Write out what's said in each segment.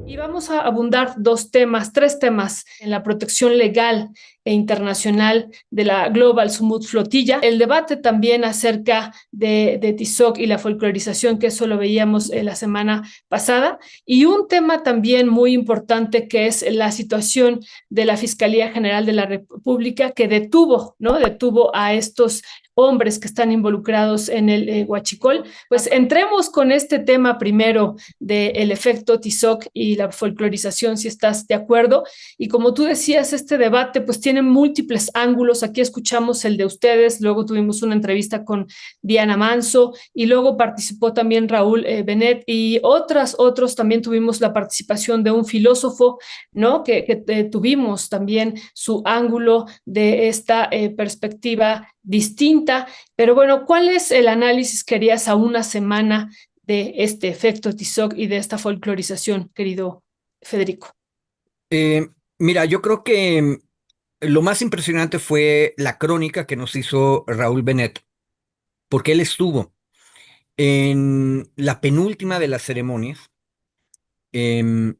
Y vamos a abundar tres temas en la protección legal e internacional de la Global Smooth Flotilla. El debate también acerca de Tizoc y la folclorización, que eso lo veíamos la semana pasada. Y un tema también muy importante que es la situación de la Fiscalía General de la República que detuvo, ¿no? Detuvo a estos hombres que están involucrados en el huachicol. Pues entremos con este tema primero del efecto Tizoc y la folclorización, si estás de acuerdo. Y como tú decías, este debate pues tiene múltiples ángulos. Aquí escuchamos el de ustedes, luego tuvimos una entrevista con Diana Manso y luego participó también Raúl Benet y otros también tuvimos la participación de un filósofo, ¿no? Que tuvimos también su ángulo de esta perspectiva distinta. Pero bueno, ¿cuál es el análisis que harías a una semana de este efecto Tizoc y de esta folclorización, querido Federico? Eh, Mira, yo creo que lo más impresionante fue la crónica que nos hizo Raúl Benet, porque él estuvo en la penúltima de las ceremonias, em,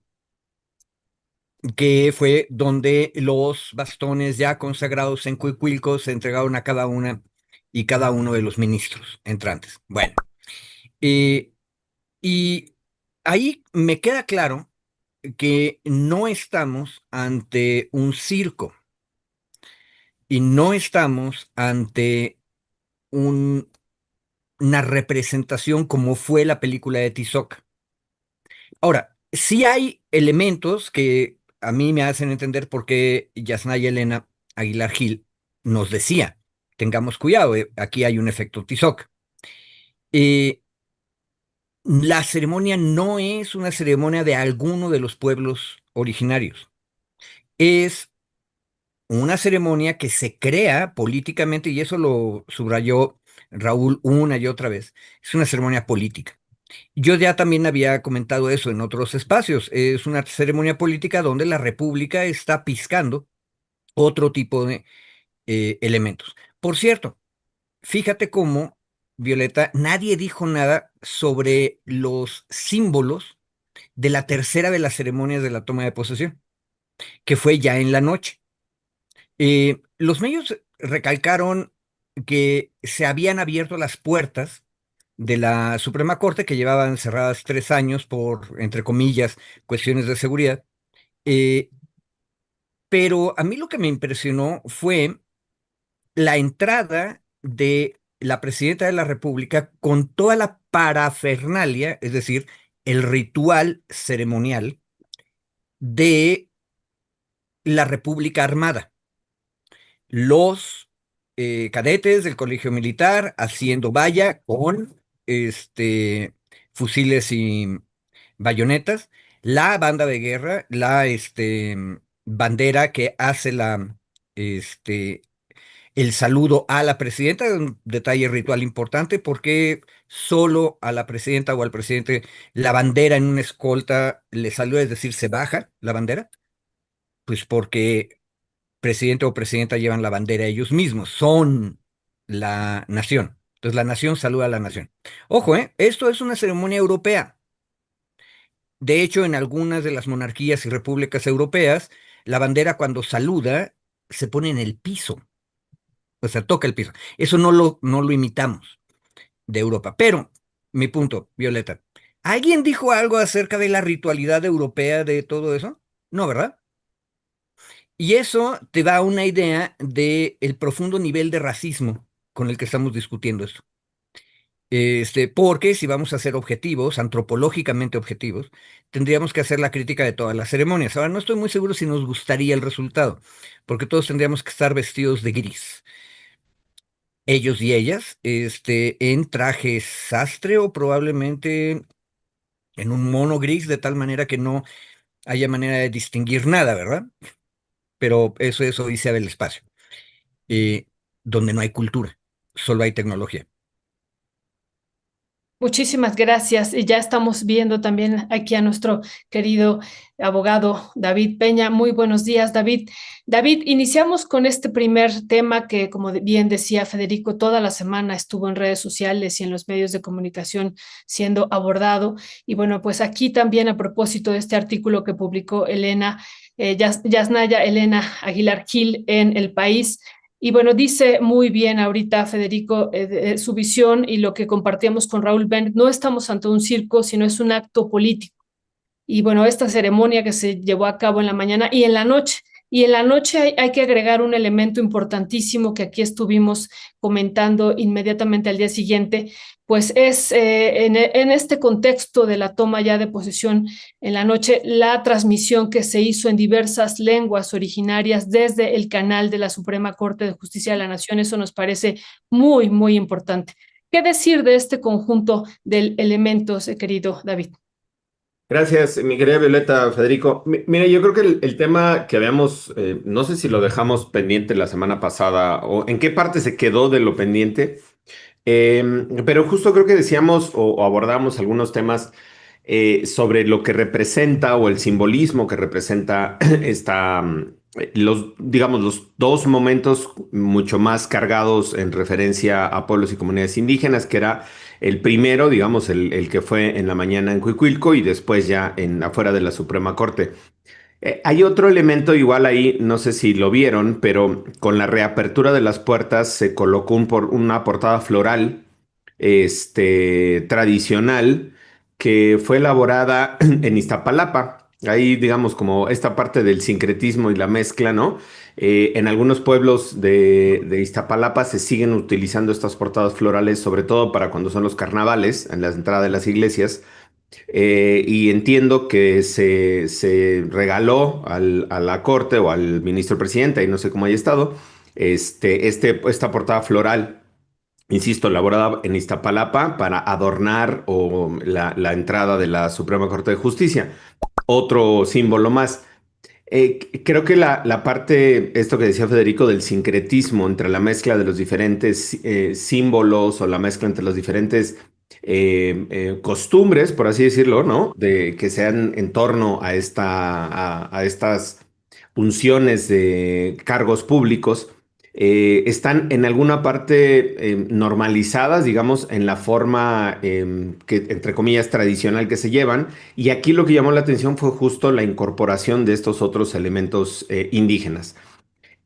que fue donde los bastones ya consagrados en Cuicuilco se entregaron a cada una y cada uno de los ministros entrantes. Bueno, eh, y ahí me queda claro que no estamos ante un circo y no estamos ante un- una representación como fue la película de Tizoc. Ahora, sí hay elementos que a mí me hacen entender por qué Yasnaya Elena Aguilar Gil nos decía, tengamos cuidado, aquí hay un efecto Tizoc. Eh, la ceremonia no es una ceremonia de alguno de los pueblos originarios, es una ceremonia que se crea políticamente, y eso lo subrayó Raúl una y otra vez, es una ceremonia política. Yo ya también había comentado eso en otros espacios. Es una ceremonia política donde la República está piscando otro tipo de elementos. Por cierto, fíjate cómo, Violeta, nadie dijo nada sobre los símbolos de la tercera de las ceremonias de la toma de posesión, que fue ya en la noche. Los medios recalcaron que se habían abierto las puertas de la Suprema Corte, que llevaban cerradas 3 años por, entre comillas, cuestiones de seguridad. Eh, pero a mí lo que me impresionó fue la entrada de la presidenta de la República con toda la parafernalia, es decir, el ritual ceremonial de la República Armada. Los cadetes del Colegio Militar haciendo valla con fusiles y bayonetas, la banda de guerra, la bandera que hace este, el saludo a la presidenta, un detalle ritual importante porque solo a la presidenta o al presidente la bandera en una escolta le saluda, es decir, se baja la bandera, pues porque presidente o presidenta llevan la bandera ellos mismos, son la nación. Entonces la nación saluda a la nación. Ojo, esto es una ceremonia europea. De hecho, en algunas de las monarquías y repúblicas europeas, la bandera cuando saluda se pone en el piso, o sea, toca el piso. Eso no lo imitamos de Europa. Pero, mi punto, Violeta, ¿alguien dijo algo acerca de la ritualidad europea de todo eso? No, ¿verdad? Y eso te da una idea del profundo nivel de racismo con el que estamos discutiendo esto. Porque si vamos a ser objetivos, antropológicamente objetivos, tendríamos que hacer la crítica de todas las ceremonias. Ahora, no estoy muy seguro si nos gustaría el resultado, porque todos tendríamos que estar vestidos de gris. Ellos y ellas, en traje sastre o probablemente en un mono gris, de tal manera que no haya manera de distinguir nada, ¿verdad? Pero eso es odisea del espacio, eh, donde no hay cultura, solo hay tecnología. Muchísimas gracias. Y ya estamos viendo también aquí a nuestro querido abogado David Peña. Muy buenos días, David. David, iniciamos con este primer tema que, como bien decía Federico, toda la semana estuvo en redes sociales y en los medios de comunicación siendo abordado. Y bueno, pues aquí también a propósito de este artículo que publicó Yasnaya Elena Aguilar Gil en El País. Y bueno, dice muy bien ahorita Federico su visión y lo que compartíamos con Raúl Bennett, no estamos ante un circo, sino es un acto político. Y bueno, esta ceremonia que se llevó a cabo en la mañana y en la noche. Y en la noche hay que agregar un elemento importantísimo que aquí estuvimos comentando inmediatamente al día siguiente, pues es en este contexto de la toma ya de posesión en la noche, la transmisión que se hizo en diversas lenguas originarias desde el canal de la Suprema Corte de Justicia de la Nación. Eso nos parece muy, muy importante. ¿Qué decir de este conjunto de elementos, querido David? Gracias, mi querida Violeta, Federico. Mira, yo creo que el tema que habíamos, no sé si lo dejamos pendiente la semana pasada o en qué parte se quedó de lo pendiente, pero justo creo que decíamos o abordamos algunos temas sobre lo que representa o el simbolismo que representa digamos, los dos momentos mucho más cargados en referencia a pueblos y comunidades indígenas, que era el primero, digamos, el que fue en la mañana en Cuicuilco y después ya afuera de la Suprema Corte. Hay otro elemento igual ahí, no sé si lo vieron, pero con la reapertura de las puertas se colocó una portada floral, tradicional, que fue elaborada en Iztapalapa. Ahí, digamos, como esta parte del sincretismo y la mezcla, ¿no? En algunos pueblos de Iztapalapa se siguen utilizando estas portadas florales, sobre todo para cuando son los carnavales, en la entrada de las iglesias. Y entiendo que se regaló a la corte o al ministro presidente, y no sé cómo haya estado, esta portada floral, insisto, elaborada en Iztapalapa para adornar la entrada de la Suprema Corte de Justicia. Otro símbolo más. Creo que la parte, esto que decía Federico, del sincretismo entre la mezcla de los diferentes símbolos o la mezcla entre los diferentes costumbres, por así decirlo, ¿no? De que sean en torno a estas funciones de cargos públicos, están en alguna parte normalizadas, digamos, en la forma que, entre comillas, tradicional que se llevan. Y aquí lo que llamó la atención fue justo la incorporación de estos otros elementos indígenas.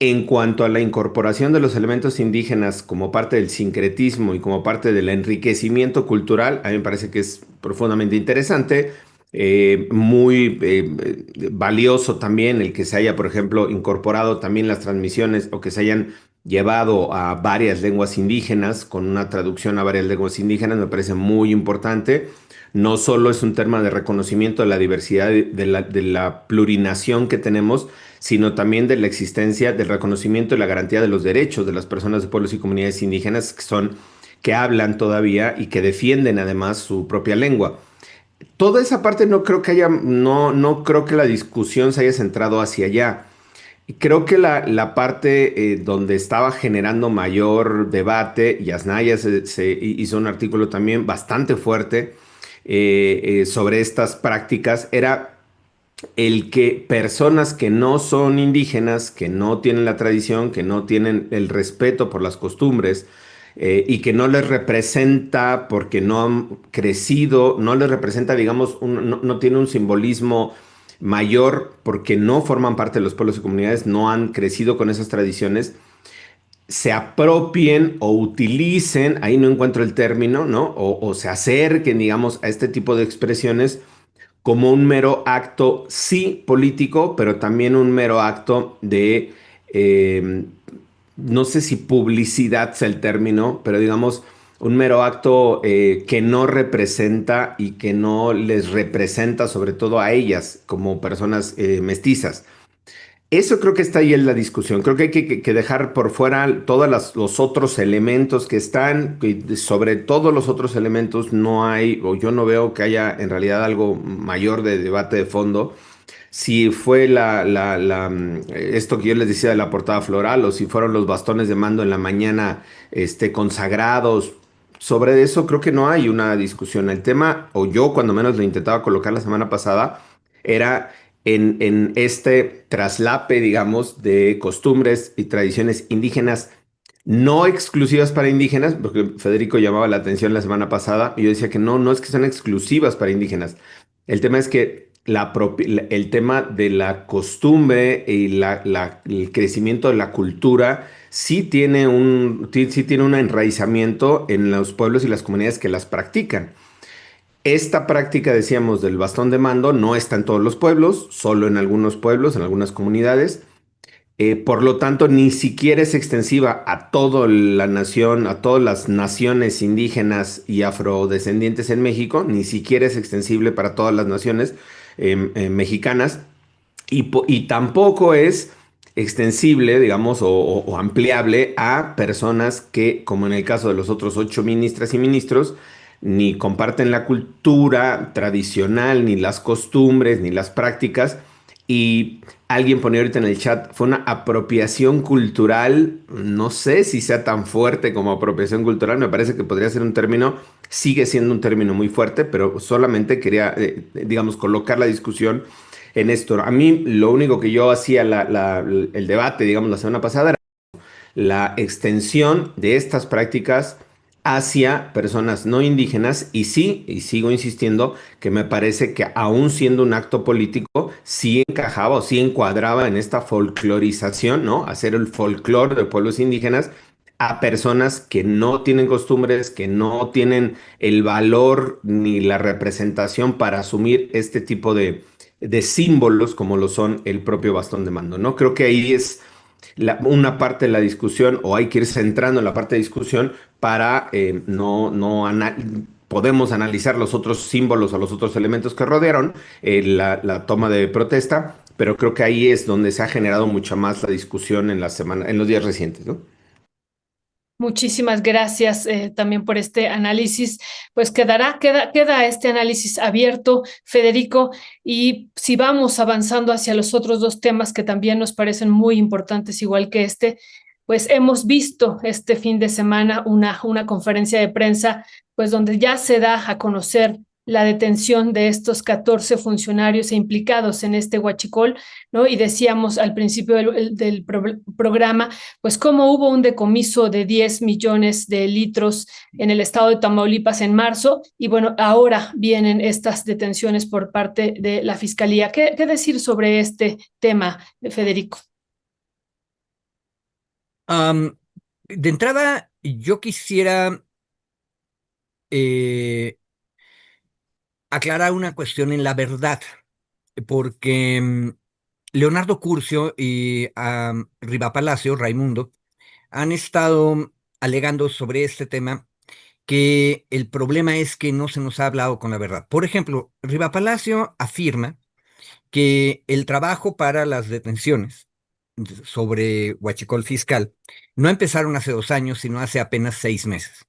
En cuanto a la incorporación de los elementos indígenas como parte del sincretismo y como parte del enriquecimiento cultural, a mí me parece que es profundamente interesante, muy valioso también el que se haya, por ejemplo, incorporado también las transmisiones o que se hayan llevado a varias lenguas indígenas con una traducción a varias lenguas indígenas, me parece muy importante. No solo es un tema de reconocimiento de la diversidad, de la plurinación que tenemos, sino también de la existencia, del reconocimiento y la garantía de los derechos de las personas de pueblos y comunidades indígenas que hablan todavía y que defienden además su propia lengua. Toda esa parte no creo que la discusión se haya centrado hacia allá. Y creo que la parte donde estaba generando mayor debate, Yasnaya se hizo un artículo también bastante fuerte sobre estas prácticas, era el que personas que no son indígenas, que no tienen la tradición, que no tienen el respeto por las costumbres y que no les representa porque no han crecido, no les representa, digamos, no tiene un simbolismo mayor porque no forman parte de los pueblos y comunidades, no han crecido con esas tradiciones, se apropien o utilicen, ahí no encuentro el término, ¿no? O se acerquen, digamos, a este tipo de expresiones como un mero acto, sí, político, pero también un mero acto de, no sé si publicidad es el término, pero digamos, un mero acto que no representa y que no les representa, sobre todo a ellas, como personas mestizas. Eso creo que está ahí en la discusión. Creo que hay que dejar por fuera todos los otros elementos que están, y sobre todos los otros elementos no hay, o yo no veo que haya en realidad algo mayor de debate de fondo. Si fue esto que yo les decía de la portada floral, o si fueron los bastones de mando en la mañana, consagrados, sobre eso creo que no hay una discusión. El tema, o yo cuando menos lo intentaba colocar la semana pasada, era en este traslape, digamos, de costumbres y tradiciones indígenas no exclusivas para indígenas, porque Federico llamaba la atención la semana pasada, y yo decía que no, no es que sean exclusivas para indígenas. El tema es que el tema de la costumbre y el crecimiento de la cultura sí tiene un enraizamiento en los pueblos y las comunidades que las practican. Esta práctica, decíamos, del bastón de mando no está en todos los pueblos, solo en algunos pueblos, en algunas comunidades. Por lo tanto, ni siquiera es extensiva a toda la nación, a todas las naciones indígenas y afrodescendientes en México, ni siquiera es extensible para todas las naciones mexicanas, y tampoco es extensible, digamos, o ampliable a personas que, como en el caso de los otros 8 ministras y ministros, ni comparten la cultura tradicional, ni las costumbres, ni las prácticas. Y alguien ponía ahorita en el chat, fue una apropiación cultural, no sé si sea tan fuerte como apropiación cultural, me parece que podría ser un término, sigue siendo un término muy fuerte, pero solamente quería, digamos, colocar la discusión en esto. A mí lo único que yo hacía el debate, digamos, la semana pasada era la extensión de estas prácticas hacia personas no indígenas y sí, y sigo insistiendo que me parece que aún siendo un acto político, sí encajaba o sí encuadraba en esta folclorización, ¿no? Hacer el folclore de pueblos indígenas a personas que no tienen costumbres, que no tienen el valor ni la representación para asumir este tipo de símbolos como lo son el propio bastón de mando, ¿no? Creo que ahí es una parte de la discusión, o hay que ir centrando en la parte de discusión para podemos analizar los otros símbolos o los otros elementos que rodearon la toma de protesta, pero creo que ahí es donde se ha generado mucha más la discusión en la semana, en los días recientes, ¿no? Muchísimas gracias también por este análisis. Pues queda este análisis abierto, Federico, y si vamos avanzando hacia los otros dos temas que también nos parecen muy importantes, igual que este, pues hemos visto este fin de semana una conferencia de prensa, pues donde ya se da a conocer la detención de estos 14 funcionarios implicados en este huachicol, ¿no? Y decíamos al principio del programa, pues cómo hubo un decomiso de 10 millones de litros en el estado de Tamaulipas en marzo, y bueno, ahora vienen estas detenciones por parte de la Fiscalía. ¿Qué decir sobre este tema, Federico? Am, de entrada, yo quisiera eh, aclarar una cuestión en la verdad, porque Leonardo Curcio y Riva Palacio, Raimundo, han estado alegando sobre este tema que el problema es que no se nos ha hablado con la verdad. Por ejemplo, Riva Palacio afirma que el trabajo para las detenciones sobre Huachicol Fiscal no empezaron hace 2 años, sino hace apenas 6 meses.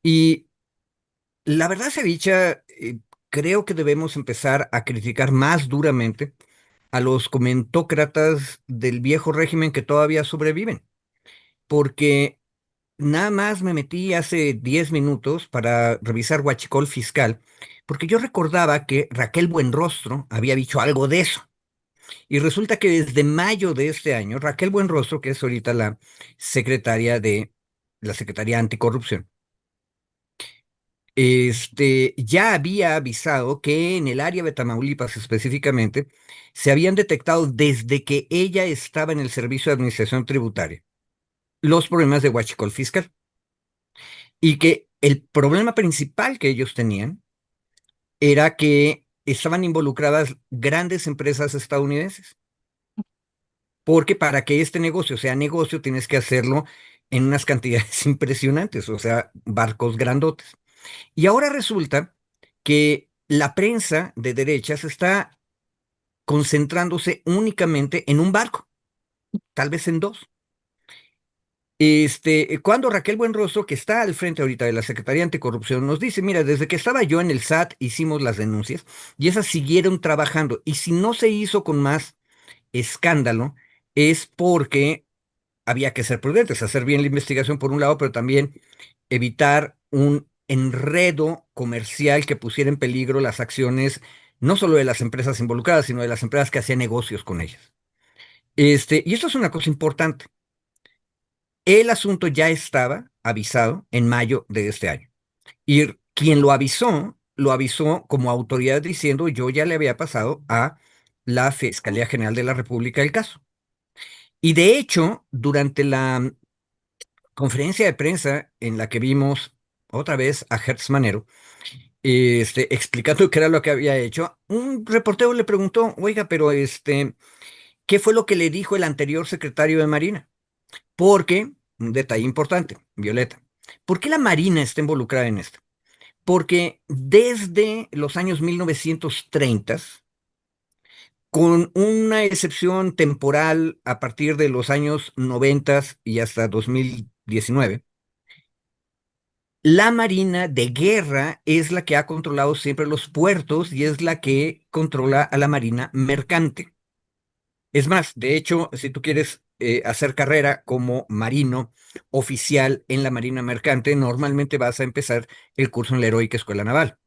Y la verdad se dicha, creo que debemos empezar a criticar más duramente a los comentócratas del viejo régimen que todavía sobreviven, porque nada más me metí hace 10 minutos para revisar Huachicol Fiscal, porque yo recordaba que Raquel Buenrostro había dicho algo de eso. Y resulta que desde mayo de este año, Raquel Buenrostro, que es ahorita la secretaria de la Secretaría Anticorrupción, ya había avisado que en el área de Tamaulipas específicamente se habían detectado desde que ella estaba en el Servicio de Administración Tributaria los problemas de huachicol fiscal y que el problema principal que ellos tenían era que estaban involucradas grandes empresas estadounidenses, porque para que este negocio sea negocio tienes que hacerlo en unas cantidades impresionantes, o sea, barcos grandotes. Y ahora resulta que la prensa de derechas está concentrándose únicamente en un barco, tal vez en dos. Cuando Raquel Buenrostro, que está al frente ahorita de la Secretaría Anticorrupción, nos dice, mira, desde que estaba yo en el SAT hicimos las denuncias y esas siguieron trabajando. Y si no se hizo con más escándalo, es porque había que ser prudentes, hacer bien la investigación por un lado, pero también evitar un enredo comercial que pusiera en peligro las acciones no solo de las empresas involucradas, sino de las empresas que hacían negocios con ellas. Y esto es una cosa importante. El asunto ya estaba avisado en mayo de este año. Y quien lo avisó como autoridad diciendo yo ya le había pasado a la Fiscalía General de la República el caso. Y de hecho, durante la conferencia de prensa en la que vimos otra vez a Hertz Manero, explicando qué era lo que había hecho, un reportero le preguntó, oiga, pero ¿qué fue lo que le dijo el anterior secretario de Marina? Porque, un detalle importante, Violeta, ¿por qué la Marina está involucrada en esto? Porque desde los años 1930, con una excepción temporal a partir de los años 90 y hasta 2019, la Marina de Guerra es la que ha controlado siempre los puertos y es la que controla a la Marina Mercante. Es más, de hecho, si tú quieres hacer carrera como marino oficial en la Marina Mercante, normalmente vas a empezar el curso en la Heroica Escuela Naval.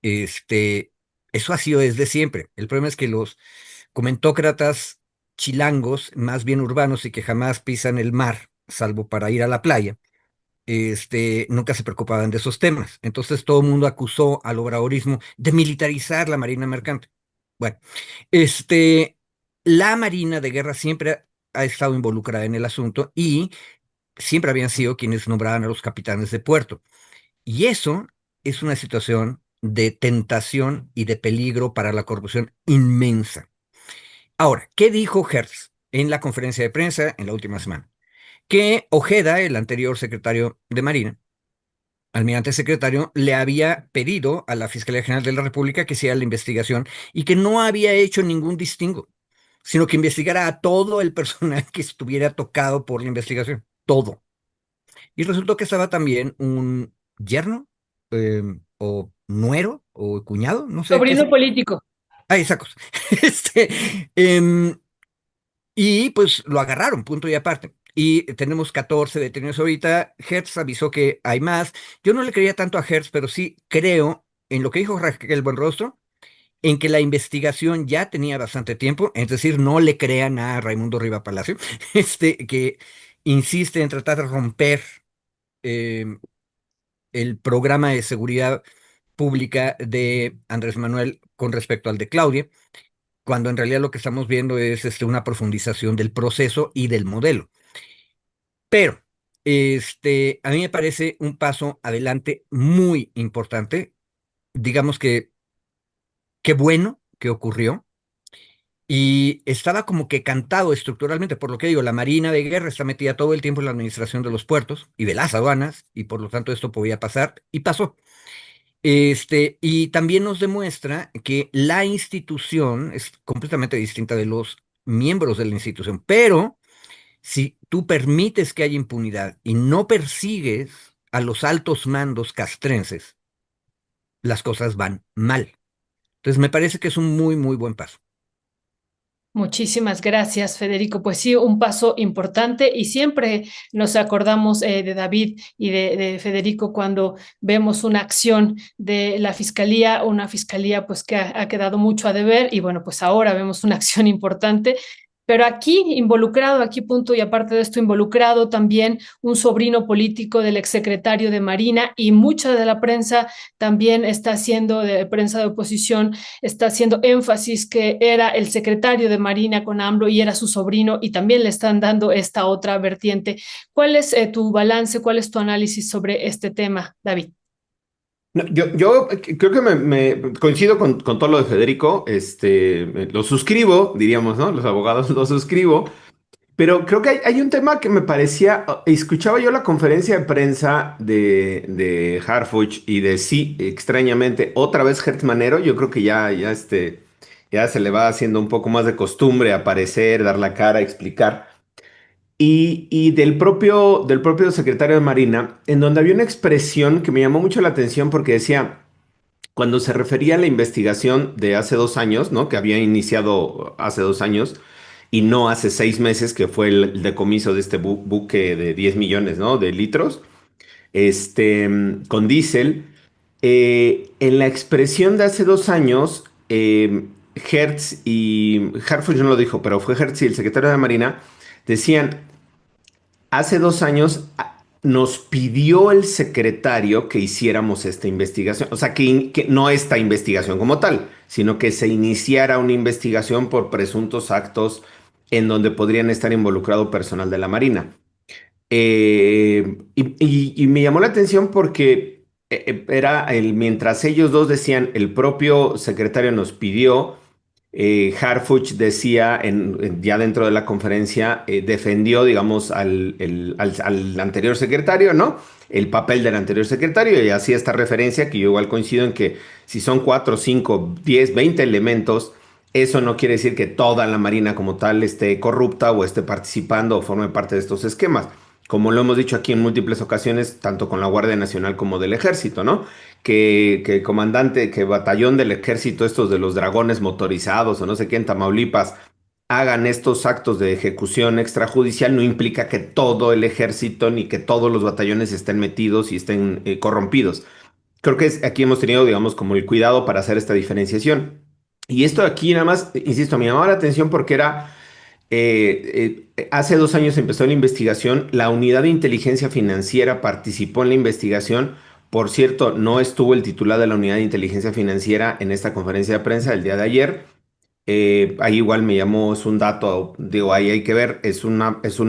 Este, Eso ha sido desde siempre. El problema es que los comentócratas chilangos, más bien urbanos y que jamás pisan el mar, salvo para ir a la playa, nunca se preocupaban de esos temas. Entonces todo el mundo acusó al obradorismo de militarizar la Marina Mercante. Bueno, este, la Marina de Guerra siempre ha estado involucrada en el asunto y siempre habían sido quienes nombraban a los capitanes de puerto. Y eso es una situación de tentación y de peligro para la corrupción inmensa. Ahora, ¿qué dijo Hertz en la conferencia de prensa en la última semana? Que Ojeda, el anterior secretario de Marina, almirante secretario, le había pedido a la Fiscalía General de la República que hiciera la investigación y que no había hecho ningún distingo, sino que investigara a todo el personal que estuviera tocado por la investigación, todo. Y resultó que estaba también un yerno, o nuero, o cuñado, no sé qué es. Sobrino político. Ah, esa cosa. Este, em, y pues lo agarraron, punto y aparte. Y tenemos 14 detenidos ahorita. Hertz avisó que hay más. Yo no le creía tanto a Hertz, pero sí creo en lo que dijo Raquel Buenrostro, en que la investigación ya tenía bastante tiempo, es decir, no le crean a Raimundo Riva Palacio, que insiste en tratar de romper eh, el programa de seguridad pública de Andrés Manuel con respecto al de Claudia, cuando en realidad lo que estamos viendo es una profundización del proceso y del modelo. Pero a mí me parece un paso adelante muy importante. Digamos que qué bueno que ocurrió. Y estaba como que cantado estructuralmente, por lo que digo, la Marina de Guerra está metida todo el tiempo en la administración de los puertos y de las aduanas, y por lo tanto esto podía pasar, y pasó. Y también nos demuestra que la institución es completamente distinta de los miembros de la institución, pero si tú permites que haya impunidad y no persigues a los altos mandos castrenses, las cosas van mal. Entonces me parece que es un muy, muy buen paso. Muchísimas gracias, Federico. Pues sí, un paso importante y siempre nos acordamos de David y de Federico cuando vemos una acción de la fiscalía, una fiscalía pues que ha quedado mucho a deber y bueno, pues ahora vemos una acción importante. Pero aquí involucrado, aquí punto y aparte de esto, involucrado también un sobrino político del exsecretario de Marina y mucha de la prensa también está haciendo, de prensa de oposición, está haciendo énfasis que era el secretario de Marina con AMLO y era su sobrino y también le están dando esta otra vertiente. ¿Cuál es tu balance, cuál es tu análisis sobre este tema, David? No, yo creo que me coincido con todo lo de Federico, lo suscribo, diríamos, ¿no? Los abogados lo suscribo, pero creo que hay un tema que me parecía, escuchaba yo la conferencia de prensa de Harfuch y de sí, extrañamente, otra vez Hertz Manero, yo creo que ya se le va haciendo un poco más de costumbre aparecer, dar la cara, explicar. Y del propio secretario de Marina, en donde había una expresión que me llamó mucho la atención porque decía, cuando se refería a la investigación de hace 2 años, ¿no? Que había iniciado hace 2 años y no hace 6 meses, que fue el decomiso de este buque de 10 millones, ¿no? De litros. con diésel. En la expresión de hace 2 años, Hertz y Hartford no lo dijo, pero fue Hertz y el secretario de la Marina decían, hace 2 años nos pidió el secretario que hiciéramos esta investigación, o sea, que no esta investigación como tal, sino que se iniciara una investigación por presuntos actos en donde podrían estar involucrado personal de la Marina. Y me llamó la atención porque mientras ellos dos decían, el propio secretario nos pidió, Harfuch decía ya dentro de la conferencia, defendió, digamos, al anterior secretario, ¿no? El papel del anterior secretario y hacía esta referencia que yo igual coincido en que si son 4, 5, 10, 20 elementos, eso no quiere decir que toda la Marina como tal esté corrupta o esté participando o forme parte de estos esquemas. Como lo hemos dicho aquí en múltiples ocasiones, tanto con la Guardia Nacional como del Ejército, ¿no? Que comandante, que batallón del ejército, estos de los dragones motorizados o no sé qué en Tamaulipas, hagan estos actos de ejecución extrajudicial, no implica que todo el ejército ni que todos los batallones estén metidos y estén corrompidos. Creo que aquí hemos tenido, digamos, como el cuidado para hacer esta diferenciación. Y esto aquí nada más, insisto, me llamaba la atención porque era hace 2 años empezó la investigación, la unidad de inteligencia financiera participó en la investigación. Por cierto, no estuvo el titular de la unidad de inteligencia financiera en esta conferencia de prensa el día de ayer. Ahí igual me llamó, es un dato, digo, ahí hay que ver, es un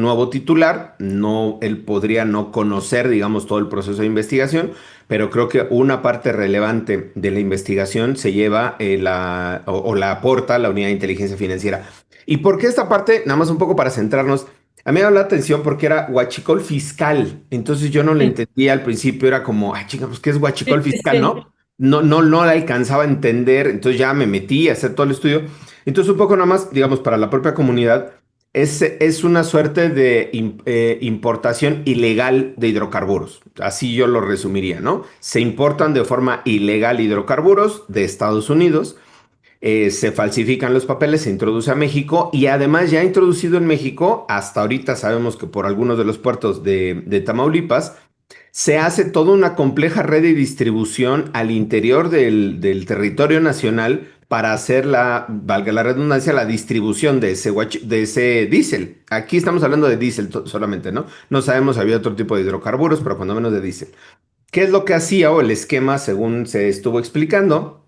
nuevo titular, no, él podría no conocer, digamos, todo el proceso de investigación, pero creo que una parte relevante de la investigación se lleva o la aporta la unidad de inteligencia financiera. ¿Y por qué esta parte? Nada más un poco para centrarnos. A mí me dio la atención porque era huachicol fiscal, entonces yo no le Sí, entendía al principio, era como, ay, chica, pues, ¿qué es huachicol sí, sí, fiscal, sí. no? No la alcanzaba a entender, entonces ya me metí a hacer todo el estudio. Entonces, un poco nada más, digamos, para la propia comunidad, es una suerte de importación ilegal de hidrocarburos. Así yo lo resumiría, ¿no? Se importan de forma ilegal hidrocarburos de Estados Unidos, se falsifican los papeles, se introduce a México y además ya introducido en México, hasta ahorita sabemos que por algunos de los puertos de Tamaulipas, se hace toda una compleja red de distribución al interior del territorio nacional para hacer valga la redundancia, la distribución de ese diésel. Aquí estamos hablando de diésel solamente, ¿no? No sabemos si había otro tipo de hidrocarburos, pero cuando menos de diésel. ¿Qué es lo que hacía o el esquema según se estuvo explicando?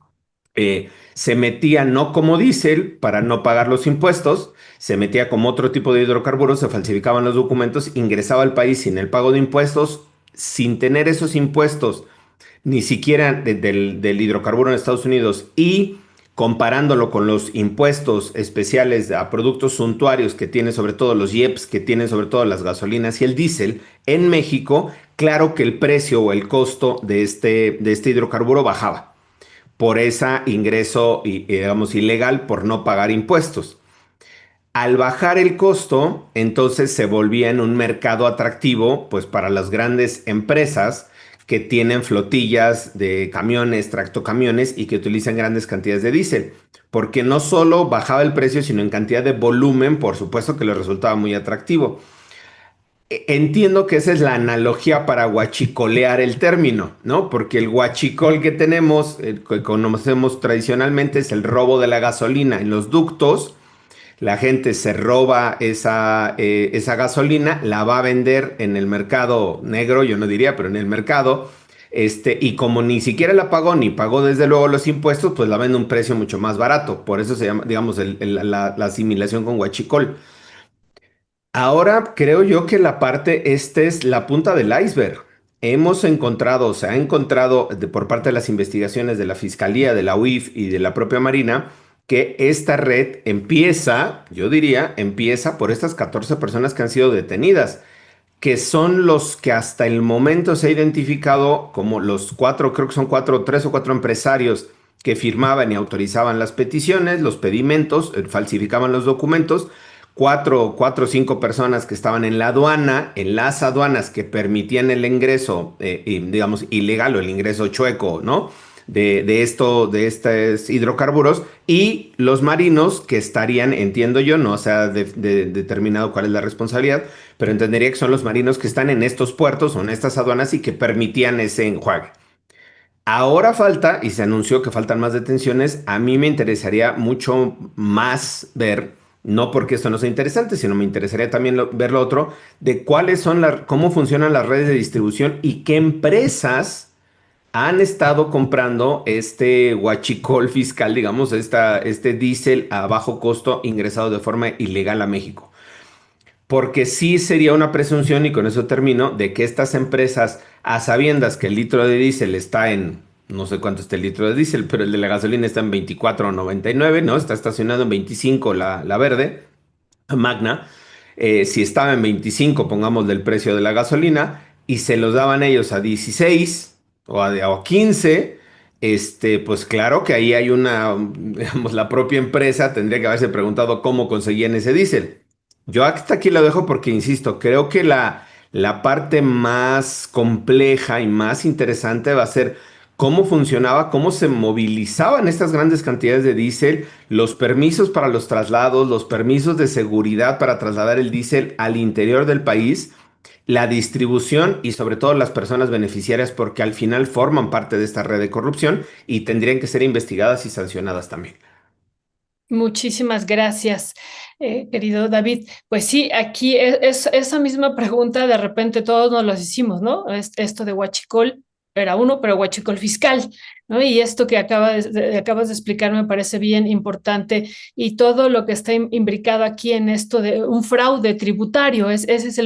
Se metía no como diésel para no pagar los impuestos, se metía como otro tipo de hidrocarburos, se falsificaban los documentos, ingresaba al país sin el pago de impuestos, sin tener esos impuestos, ni siquiera del hidrocarburo en Estados Unidos y comparándolo con los impuestos especiales a productos suntuarios que tienen sobre todo los IEPS, que tienen sobre todo las gasolinas y el diésel, en México, claro que el precio o el costo de este hidrocarburo bajaba por ese ingreso, digamos, ilegal por no pagar impuestos. Al bajar el costo, entonces se volvía en un mercado atractivo, pues para las grandes empresas que tienen flotillas de camiones, tractocamiones y que utilizan grandes cantidades de diésel, porque no solo bajaba el precio, sino en cantidad de volumen, por supuesto que les resultaba muy atractivo. Entiendo que esa es la analogía para guachicolear el término, ¿no? Porque el guachicol que tenemos, que conocemos tradicionalmente, es el robo de la gasolina en los ductos. La gente se roba esa gasolina, la va a vender en el mercado negro, yo no diría, pero en el mercado. Y como ni siquiera la pagó, ni pagó desde luego los impuestos, pues la vende a un precio mucho más barato. Por eso se llama, digamos, la asimilación con huachicol. Ahora creo yo que esta es la punta del iceberg. Se ha encontrado por parte de las investigaciones de la Fiscalía, de la UIF y de la propia Marina, que esta red empieza, yo diría, empieza por estas 14 personas que han sido detenidas, que son los que hasta el momento se ha identificado como los cuatro, creo que son cuatro, 3 o 4 empresarios que firmaban y autorizaban las peticiones, los pedimentos, falsificaban los documentos, cuatro o 5 personas que estaban en la aduana, en las aduanas que permitían el ingreso, digamos, ilegal o el ingreso chueco, ¿no? de estos hidrocarburos, y los marinos que estarían, entiendo yo, no se ha determinado cuál es la responsabilidad, pero entendería que son los marinos que están en estos puertos o en estas aduanas y que permitían ese enjuague. Ahora falta, y se anunció que faltan más detenciones. A mí me interesaría mucho más ver, no porque esto no sea interesante, sino me interesaría también ver lo otro, de cuáles son cómo funcionan las redes de distribución y qué empresas han estado comprando este huachicol fiscal, digamos, este diésel a bajo costo ingresado de forma ilegal a México. Porque sí sería una presunción, y con eso termino, de que estas empresas, a sabiendas que el litro de diésel está en, no sé cuánto está el litro de diésel, pero el de la gasolina está en 24,99, ¿no? Está estacionado en 25 la verde, Magna. Si estaba en 25, pongamos del precio de la gasolina, y se los daban ellos a 16 o 15, pues claro que ahí hay digamos, la propia empresa tendría que haberse preguntado cómo conseguían ese diésel. Yo hasta aquí lo dejo porque, insisto, creo que la parte más compleja y más interesante va a ser cómo funcionaba, cómo se movilizaban estas grandes cantidades de diésel, los permisos para los traslados, los permisos de seguridad para trasladar el diésel al interior del país, la distribución y sobre todo las personas beneficiarias, porque al final forman parte de esta red de corrupción y tendrían que ser investigadas y sancionadas también. Muchísimas gracias, querido David. Pues sí, aquí esa misma pregunta de repente todos nos las hicimos, ¿no? Esto de huachicol era uno, pero huachicol fiscal, ¿no? Y esto que acabas de explicar me parece bien importante, y todo lo que está imbricado aquí en esto de un fraude tributario, ese es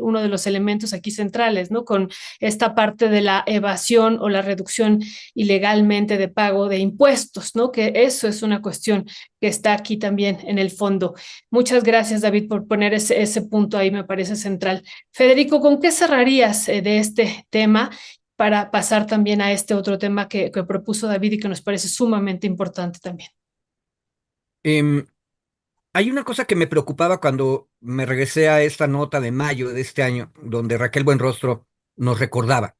uno de los elementos aquí centrales, ¿no? Con esta parte de la evasión o la reducción ilegalmente de pago de impuestos, ¿no? Que eso es una cuestión que está aquí también en el fondo. Muchas gracias, David, por poner ese punto ahí, me parece central. Federico, ¿con qué cerrarías de este tema para pasar también a este otro tema que propuso David y que nos parece sumamente importante también? Em, Hay una cosa que me preocupaba cuando me regresé a esta nota de mayo de este año, donde Raquel Buenrostro nos recordaba.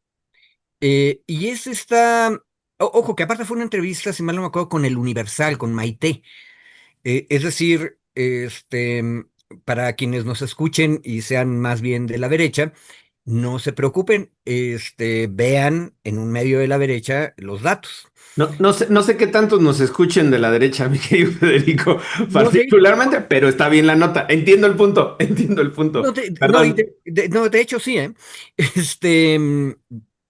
Y es ojo, que aparte fue una entrevista, si mal no me acuerdo, con el Universal, con Maite. Es decir, para quienes nos escuchen y sean más bien de la derecha, no se preocupen, vean en un medio de la derecha los datos. No sé qué tantos nos escuchen de la derecha, mi querido Federico, No, particularmente, pero está bien la nota. Entiendo el punto, entiendo el punto. no, Perdón. no, de hecho sí, ¿eh? Este, mm,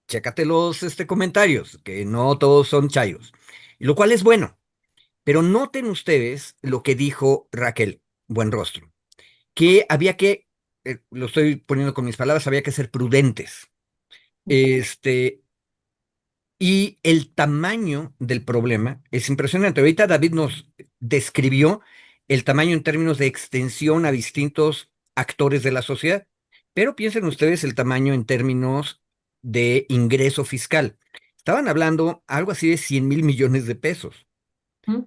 Chécate los comentarios, que no todos son chayos, lo cual es bueno, pero noten ustedes lo que dijo Raquel Buenrostro, que lo estoy poniendo con mis palabras, había que ser prudentes. Este, y el tamaño del problema es impresionante. Ahorita David nos describió el tamaño en términos de extensión a distintos actores de la sociedad, pero piensen ustedes el tamaño en términos de ingreso fiscal. Estaban hablando algo así de 100,000 millones de pesos. ¿Mm?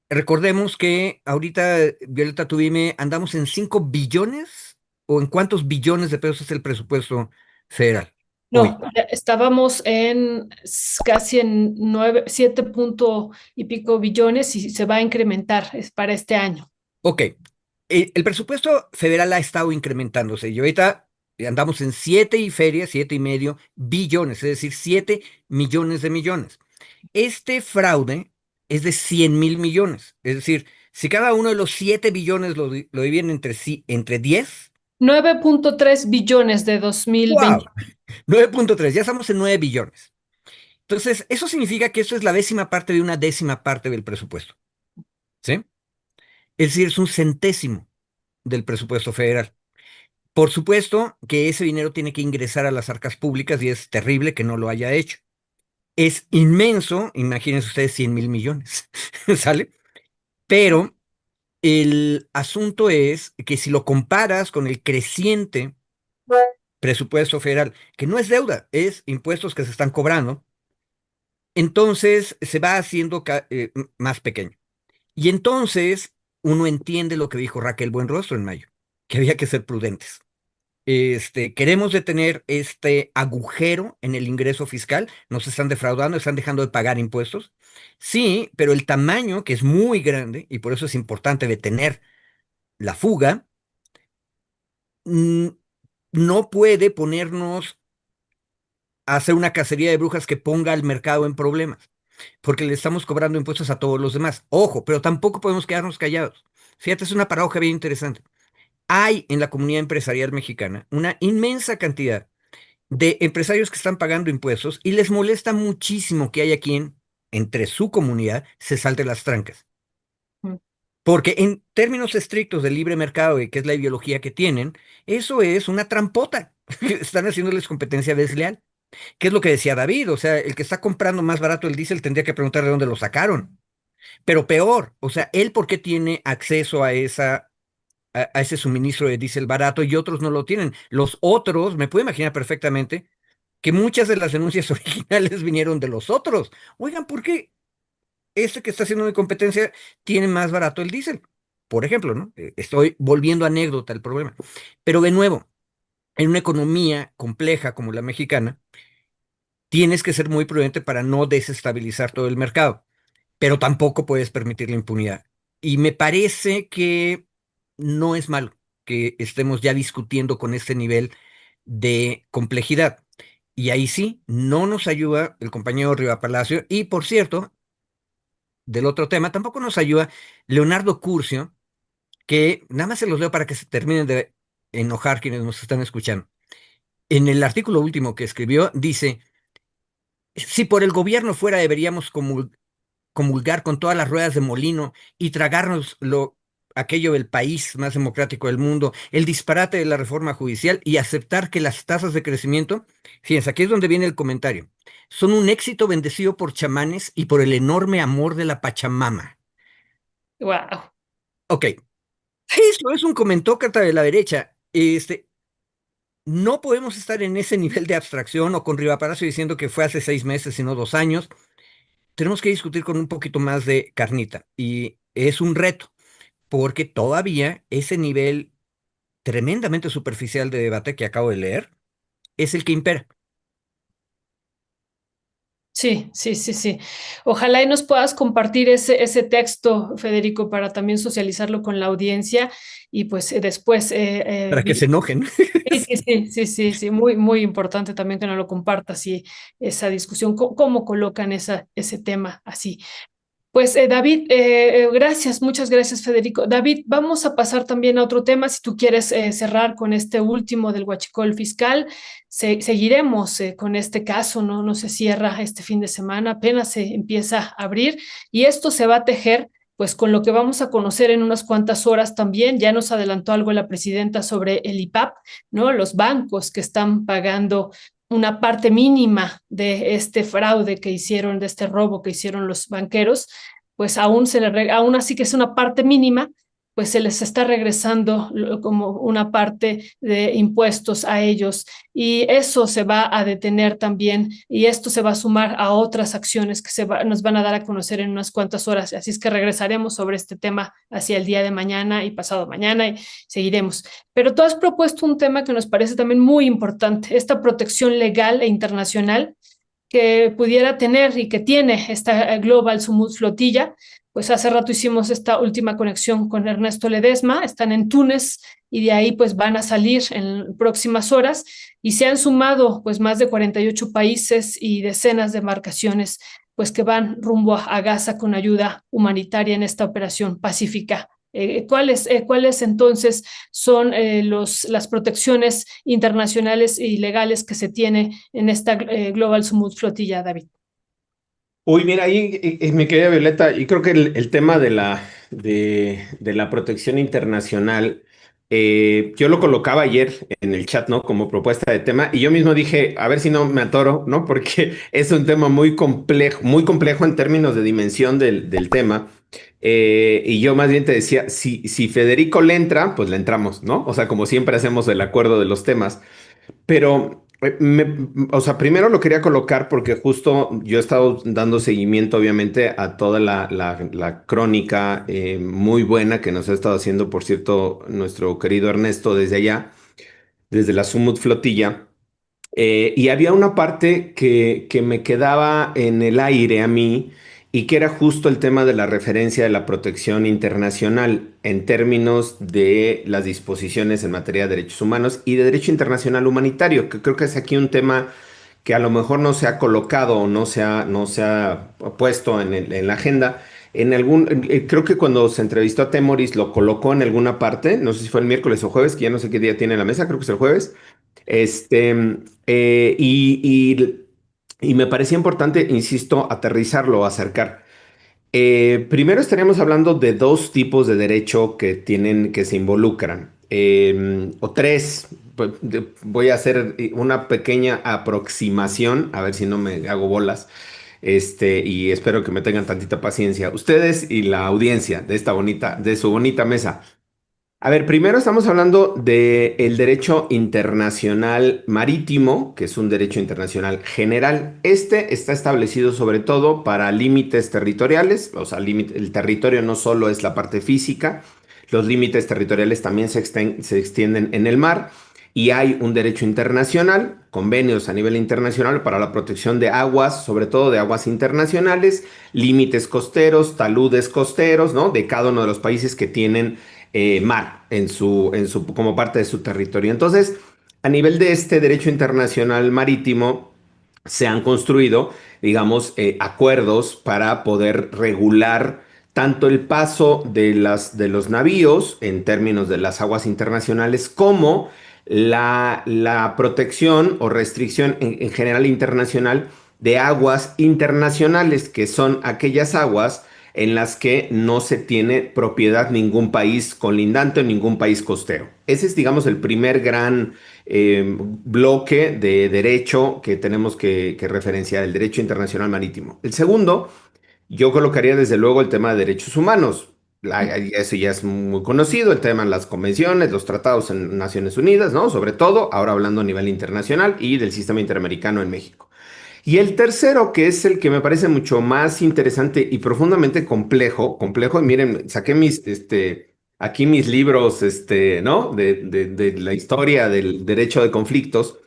Recordemos que ahorita, Violeta, tú dime, ¿andamos en 5 billones o en cuántos billones de pesos es el presupuesto federal No, hoy? estábamos en casi en 7 punto y pico billones, y se va a incrementar para este año. Ok, el presupuesto federal ha estado incrementándose y ahorita andamos en 7 y feria, 7,5 billones, es decir, 7 millones de millones. Este fraude es de 100,000 millones, es decir, si cada uno de los 7 billones lo dividen entre sí, entre 10, 9,3 billones de ¡wow! 2020. 9,3, ya estamos en 9 billones. Entonces, eso significa que eso es la décima parte de una décima parte del presupuesto, ¿sí? Es decir, es un centésimo del presupuesto federal. Por supuesto que ese dinero tiene que ingresar a las arcas públicas y es terrible que no lo haya hecho. Es inmenso, imagínense ustedes 100,000 millones, ¿sale? Pero el asunto es que si lo comparas con el creciente presupuesto federal, que no es deuda, es impuestos que se están cobrando, entonces se va haciendo más pequeño. Y entonces uno entiende lo que dijo Raquel Buenrostro en mayo, que había que ser prudentes. Queremos detener este agujero en el ingreso fiscal, nos están defraudando, están dejando de pagar impuestos. Sí, pero el tamaño, que es muy grande, y por eso es importante detener la fuga, mm, no puede ponernos a hacer una cacería de brujas que ponga al mercado en problemas, porque le estamos cobrando impuestos a todos los demás. Ojo, pero tampoco podemos quedarnos callados. Fíjate, es una paradoja bien interesante. Hay en la comunidad empresarial mexicana una inmensa cantidad de empresarios que están pagando impuestos y les molesta muchísimo que haya quien, entre su comunidad, se salte las trancas. Mm. Porque en términos estrictos del libre mercado, y que es la ideología que tienen, eso es una trampota. Están haciéndoles competencia desleal. ¿Qué es lo que decía David? O sea, el que está comprando más barato el diésel tendría que preguntar de dónde lo sacaron. Pero peor, o sea, él por qué tiene acceso a ese suministro de diésel barato y otros no lo tienen. Los otros, me puedo imaginar perfectamente que muchas de las denuncias originales vinieron de los otros. Oigan, ¿por qué este que está haciendo mi competencia tiene más barato el diésel? Por ejemplo, ¿no? Estoy volviendo anécdota el problema. Pero de nuevo, en una economía compleja como la mexicana, tienes que ser muy prudente para no desestabilizar todo el mercado, pero tampoco puedes permitir la impunidad. Y me parece que no es malo que estemos ya discutiendo con este nivel de complejidad. Y ahí sí, no nos ayuda el compañero Riva Palacio. Y por cierto, del otro tema, tampoco nos ayuda Leonardo Curcio, que nada más se los leo para que se terminen de enojar quienes nos están escuchando. En el artículo último que escribió, dice, si por el gobierno fuera, deberíamos comulgar con todas las ruedas de molino y tragarnos aquello del país más democrático del mundo, el disparate de la reforma judicial y aceptar que las tasas de crecimiento, fíjense, aquí es donde viene el comentario, son un éxito bendecido por chamanes y por el enorme amor de la Pachamama. Wow. Ok, eso es un comentócrata de la derecha. No podemos estar en ese nivel de abstracción o con Riva Palacio diciendo que fue hace 6 meses y no 2 años. Tenemos que discutir con un poquito más de carnita y es un reto, porque todavía ese nivel tremendamente superficial de debate que acabo de leer es el que impera. Sí, sí, sí, sí. Ojalá y nos puedas compartir ese texto, Federico, para también socializarlo con la audiencia y pues después Para que se enojen. sí, sí, sí, sí, sí, sí, muy, muy importante también que nos lo compartas y esa discusión, cómo colocan ese tema así. Pues David, gracias, muchas gracias Federico. David, vamos a pasar también a otro tema. Si tú quieres cerrar con este último del huachicol fiscal, seguiremos con este caso, ¿no? No se cierra este fin de semana, apenas se empieza a abrir y esto se va a tejer pues con lo que vamos a conocer en unas cuantas horas también. Ya nos adelantó algo la presidenta sobre el IPAP, ¿no? Los bancos que están pagando una parte mínima de este fraude que hicieron, de este robo que hicieron los banqueros, pues aún así que es una parte mínima, pues se les está regresando como una parte de impuestos a ellos y eso se va a detener también y esto se va a sumar a otras acciones que nos van a dar a conocer en unas cuantas horas. Así es que regresaremos sobre este tema hacia el día de mañana y pasado mañana y seguiremos. Pero tú has propuesto un tema que nos parece también muy importante, esta protección legal e internacional que pudiera tener y que tiene esta Global Sumut Flotilla. Pues hace rato hicimos esta última conexión con Ernesto Ledesma, están en Túnez y de ahí pues van a salir en próximas horas y se han sumado pues más de 48 países y decenas de embarcaciones pues que van rumbo a Gaza con ayuda humanitaria en esta operación pacífica. ¿Cuáles entonces son las protecciones internacionales y legales que se tiene en esta Global Sumut Flotilla, David? Uy, mira, ahí mi querida Violeta, y creo que el tema de la protección internacional, yo lo colocaba ayer en el chat, ¿no? Como propuesta de tema, y yo mismo dije, a ver si no me atoro, ¿no? Porque es un tema muy complejo en términos de dimensión del tema. Y yo más bien te decía, si Federico le entra, pues le entramos, ¿no? O sea, como siempre hacemos el acuerdo de los temas. Pero, o sea, primero lo quería colocar porque justo yo he estado dando seguimiento, obviamente, a toda la crónica muy buena que nos ha estado haciendo, por cierto, nuestro querido Ernesto desde allá. desde la Sumut Flotilla. Y había una parte que me quedaba en el aire a mí y que era justo el tema de la referencia de la protección internacional en términos de las disposiciones en materia de derechos humanos y de derecho internacional humanitario, que creo que es aquí un tema que a lo mejor no se ha colocado o no se ha puesto en la agenda. Creo que cuando se entrevistó a Temoris lo colocó en alguna parte, no sé si fue el miércoles o jueves, que ya no sé qué día tiene en la mesa, creo que es el jueves. Este, eh, y, y me parecía importante, insisto, aterrizarlo, acercar. Primero estaríamos hablando de dos tipos de derecho que se involucran, o tres. Voy a hacer una pequeña aproximación, a ver si no me hago bolas, y espero que me tengan tantita paciencia. Ustedes y la audiencia de su bonita mesa. A ver, primero estamos hablando del derecho internacional marítimo, que es un derecho internacional general. Este está establecido sobre todo para límites territoriales, o sea, el territorio no solo es la parte física, los límites territoriales también se extienden en el mar y hay un derecho internacional, convenios a nivel internacional para la protección de aguas, sobre todo de aguas internacionales, límites costeros, taludes costeros, ¿no? De cada uno de los países que tienen mar como parte de su territorio. Entonces, a nivel de este derecho internacional marítimo, se han construido, digamos, acuerdos para poder regular tanto el paso de los navíos en términos de las aguas internacionales como la protección o restricción en general internacional de aguas internacionales, que son aquellas aguas en las que no se tiene propiedad ningún país colindante o ningún país costero. Ese es, digamos, el primer gran bloque de derecho que tenemos que referenciar, el derecho internacional marítimo. El segundo, yo colocaría desde luego el tema de derechos humanos. Eso ya es muy conocido, el tema de las convenciones, los tratados en Naciones Unidas, ¿no? Sobre todo, ahora hablando a nivel internacional y del sistema interamericano en México. Y el tercero, que es el que me parece mucho más interesante y profundamente complejo, y miren, saqué aquí mis libros, ¿no? De la historia del derecho de conflictos,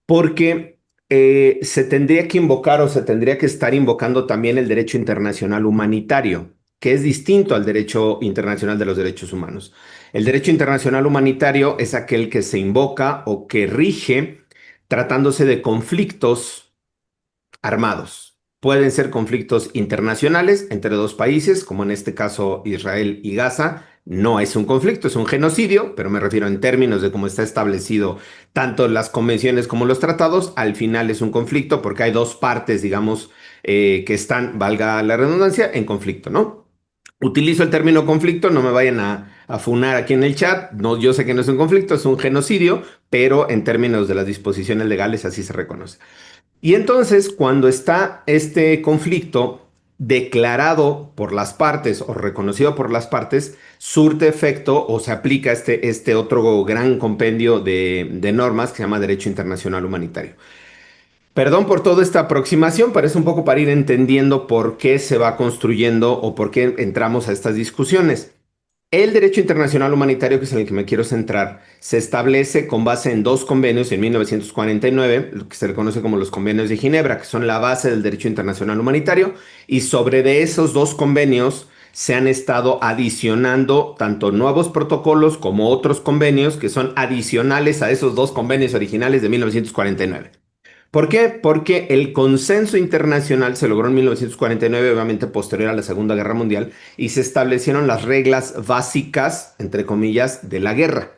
porque se tendría que invocar o se tendría que estar invocando también el derecho internacional humanitario, que es distinto al derecho internacional de los derechos humanos. El derecho internacional humanitario es aquel que se invoca o que rige tratándose de conflictos armados. Pueden ser conflictos internacionales entre dos países, como en este caso Israel y Gaza. No es un conflicto, es un genocidio, pero me refiero en términos de cómo está establecido tanto las convenciones como los tratados. Al final es un conflicto porque hay dos partes, digamos, que están, valga la redundancia, en conflicto, ¿no? Utilizo el término conflicto, no me vayan a funar aquí en el chat. No, yo sé que no es un conflicto, es un genocidio, pero en términos de las disposiciones legales así se reconoce. Y entonces, cuando está este conflicto declarado por las partes o reconocido por las partes, surte efecto o se aplica este otro gran compendio de normas que se llama Derecho Internacional Humanitario. Perdón por toda esta aproximación, pero es un poco para ir entendiendo por qué se va construyendo o por qué entramos a estas discusiones. El derecho internacional humanitario, que es en el que me quiero centrar, se establece con base en dos convenios en 1949, lo que se le conoce como los convenios de Ginebra, que son la base del derecho internacional humanitario, y sobre de esos dos convenios se han estado adicionando tanto nuevos protocolos como otros convenios que son adicionales a esos dos convenios originales de 1949. ¿Por qué? Porque el consenso internacional se logró en 1949, obviamente posterior a la Segunda Guerra Mundial, y se establecieron las reglas básicas, entre comillas, de la guerra.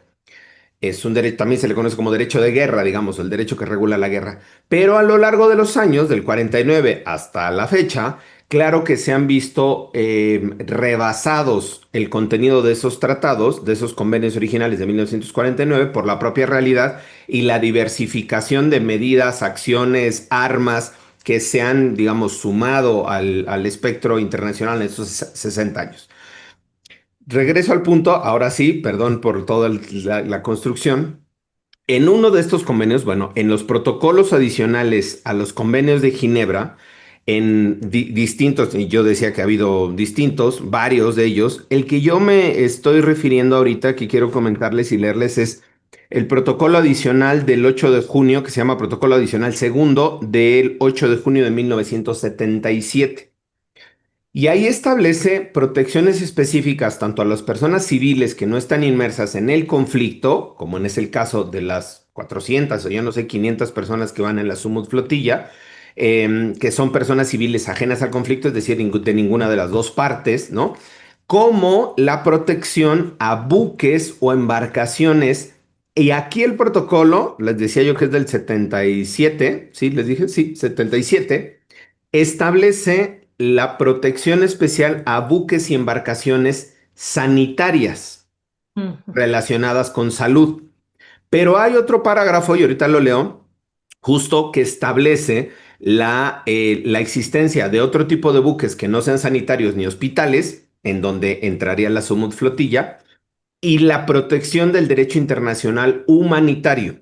Es un derecho, también se le conoce como derecho de guerra, digamos, el derecho que regula la guerra. Pero a lo largo de los años, del 49 hasta la fecha, claro que se han visto rebasados el contenido de esos tratados, de esos convenios originales de 1949, por la propia realidad y la diversificación de medidas, acciones, armas que se han, digamos, sumado al espectro internacional en estos 60 años. Regreso al punto, ahora sí, perdón por toda la construcción. En uno de estos convenios, bueno, en los protocolos adicionales a los convenios de Ginebra, en distintos, y yo decía que ha habido distintos, varios de ellos, el que yo me estoy refiriendo ahorita, que quiero comentarles y leerles, es el protocolo adicional del 8 de junio, que se llama Protocolo Adicional Segundo, del 8 de junio de 1977. Y ahí establece protecciones específicas tanto a las personas civiles que no están inmersas en el conflicto, como en ese el caso de las 400 o ya no sé, 500 personas que van en la Sumut Flotilla, que son personas civiles ajenas al conflicto, es decir, de ninguna de las dos partes, ¿no? Como la protección a buques o embarcaciones. Y aquí el protocolo, les decía yo que es del 77, ¿sí? Les dije, sí, 77, establece la protección especial a buques y embarcaciones sanitarias Ujú. relacionadas con salud. Pero hay otro parágrafo, y ahorita lo leo, justo que establece la existencia de otro tipo de buques que no sean sanitarios ni hospitales, en donde entraría la Sumut Flotilla, y la protección del derecho internacional humanitario.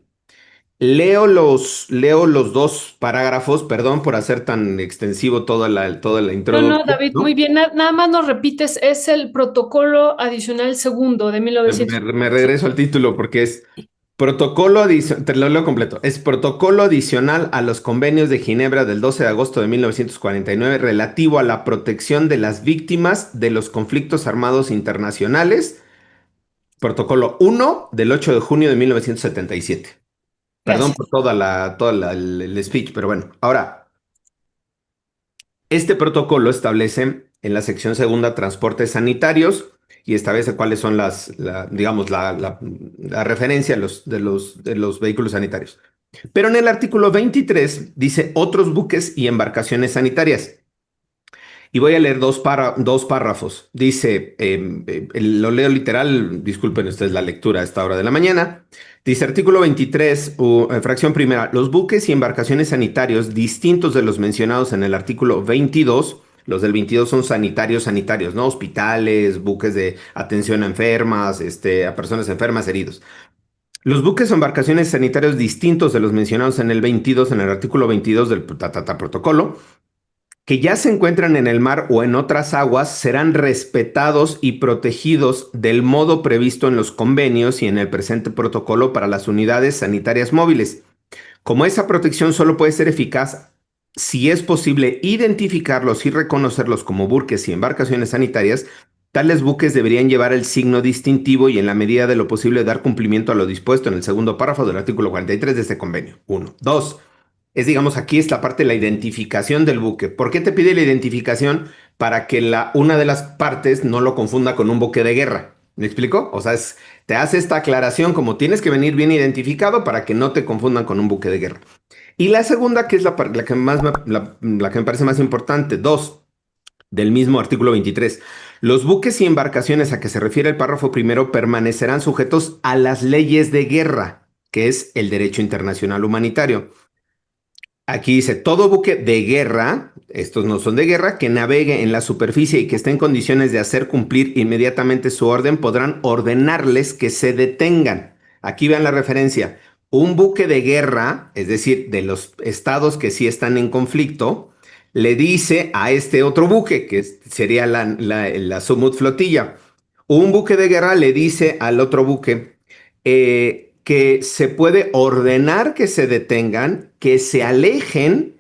Leo los dos parágrafos, perdón por hacer tan extensivo toda la No, no, introducción, David, muy ¿no? bien. Nada más nos repites, es el protocolo adicional segundo de Me 1977. regreso al título porque es protocolo adicional, te lo leo completo, es protocolo adicional a los convenios de Ginebra del 12 de agosto de 1949 relativo a la protección de las víctimas de los conflictos armados internacionales, protocolo uno del 8 de junio de 1977. Perdón por Gracias. el speech, pero bueno, ahora, este protocolo establece en la sección segunda transportes sanitarios y establece cuáles son digamos, la referencia de los vehículos sanitarios. Pero en el artículo 23 dice otros buques y embarcaciones sanitarias. Y voy a leer dos párrafos. Dice, lo leo literal, disculpen ustedes la lectura a esta hora de la mañana. Dice artículo 23, fracción primera, los buques y embarcaciones sanitarios distintos de los mencionados en el artículo 22, los del 22 son sanitarios, ¿no? Hospitales, buques de atención a enfermas, a personas enfermas, heridos. Los buques o embarcaciones sanitarios distintos de los mencionados en el 22, en el artículo 22 del protocolo, que ya se encuentran en el mar o en otras aguas serán respetados y protegidos del modo previsto en los convenios y en el presente protocolo para las unidades sanitarias móviles. Como esa protección solo puede ser eficaz si es posible identificarlos y reconocerlos como buques y embarcaciones sanitarias, tales buques deberían llevar el signo distintivo y en la medida de lo posible dar cumplimiento a lo dispuesto en el segundo párrafo del artículo 43 de este convenio. 1. 2. Digamos, aquí es la parte de la identificación del buque. ¿Por qué te pide la identificación? Para que una de las partes no lo confunda con un buque de guerra. ¿Me explico? O sea, te hace esta aclaración como tienes que venir bien identificado para que no te confundan con un buque de guerra. Y la segunda, que es la que la que me parece más importante, 2 del mismo artículo 23. Los buques y embarcaciones a que se refiere el párrafo primero permanecerán sujetos a las leyes de guerra, que es el derecho internacional humanitario. Aquí dice, todo buque de guerra, estos no son de guerra, que navegue en la superficie y que esté en condiciones de hacer cumplir inmediatamente su orden, podrán ordenarles que se detengan. Aquí vean la referencia. Un buque de guerra, es decir, de los estados que sí están en conflicto, le dice a este otro buque, que sería la Sumut Flotilla, un buque de guerra le dice al otro buque, que se puede ordenar que se detengan, que se alejen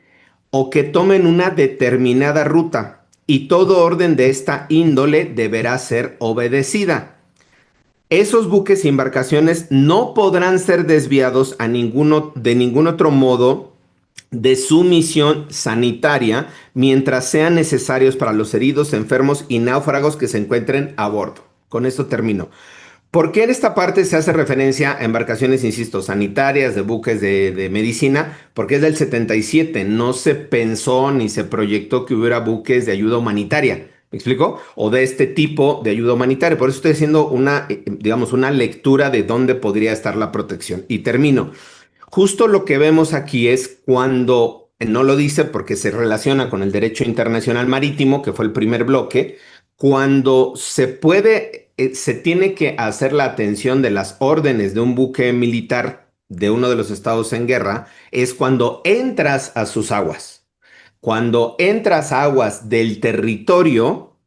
o que tomen una determinada ruta. Y todo orden de esta índole deberá ser obedecida. Esos buques y embarcaciones no podrán ser desviados de ningún otro modo de su misión sanitaria mientras sean necesarios para los heridos, enfermos y náufragos que se encuentren a bordo. Con esto termino. ¿Por qué en esta parte se hace referencia a embarcaciones, insisto, sanitarias, de buques de medicina? Porque es del 77, no se pensó ni se proyectó que hubiera buques de ayuda humanitaria, ¿me explico? O de este tipo de ayuda humanitaria. Por eso estoy haciendo digamos, una lectura de dónde podría estar la protección. Y termino. Justo lo que vemos aquí es cuando, no lo dice porque se relaciona con el derecho internacional marítimo, que fue el primer bloque, cuando se tiene que hacer la atención de las órdenes de un buque militar de uno de los estados en guerra, es cuando entras a sus aguas. Cuando entras a aguas del territorio,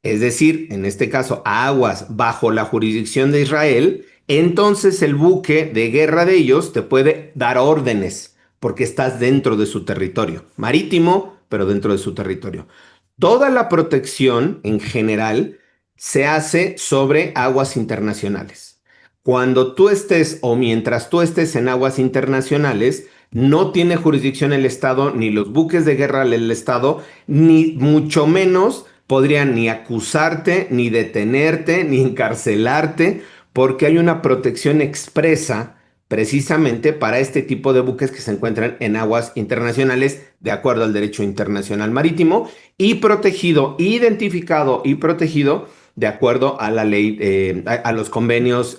es decir, en este caso, a aguas bajo la jurisdicción de Israel, entonces el buque de guerra de ellos te puede dar órdenes porque estás dentro de su territorio, marítimo, pero dentro de su territorio. Toda la protección en general se hace sobre aguas internacionales. Cuando tú estés o mientras tú estés en aguas internacionales, no tiene jurisdicción el Estado, ni los buques de guerra del Estado, ni mucho menos podrían ni acusarte, ni detenerte, ni encarcelarte, porque hay una protección expresa precisamente para este tipo de buques que se encuentran en aguas internacionales de acuerdo al derecho internacional marítimo y protegido, identificado y protegido de acuerdo a la ley, a los convenios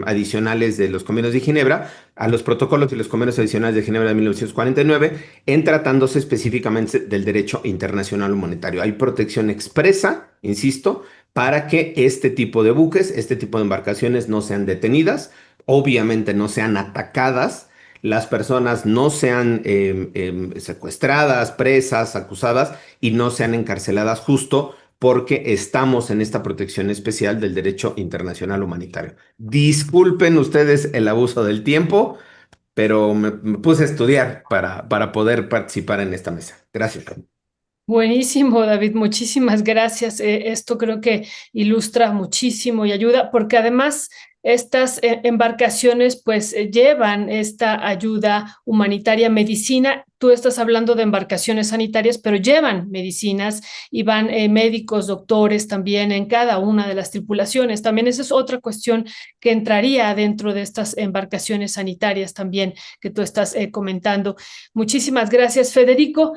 adicionales de los convenios de Ginebra, a los protocolos y los convenios adicionales de Ginebra de 1949, en tratándose específicamente del derecho internacional monetario. Hay protección expresa, insisto, para que este tipo de buques, este tipo de embarcaciones no sean detenidas, obviamente no sean atacadas, las personas no sean secuestradas, presas, acusadas y no sean encarceladas justo porque estamos en esta protección especial del derecho internacional humanitario. Disculpen ustedes el abuso del tiempo, pero me puse a estudiar para poder participar en esta mesa. Gracias. Buenísimo, David, muchísimas gracias. Esto creo que ilustra muchísimo y ayuda, porque además estas embarcaciones pues llevan esta ayuda humanitaria, medicina. Tú estás hablando de embarcaciones sanitarias, pero llevan medicinas y van médicos, doctores también en cada una de las tripulaciones. También esa es otra cuestión que entraría dentro de estas embarcaciones sanitarias también que tú estás comentando. Muchísimas gracias, Federico.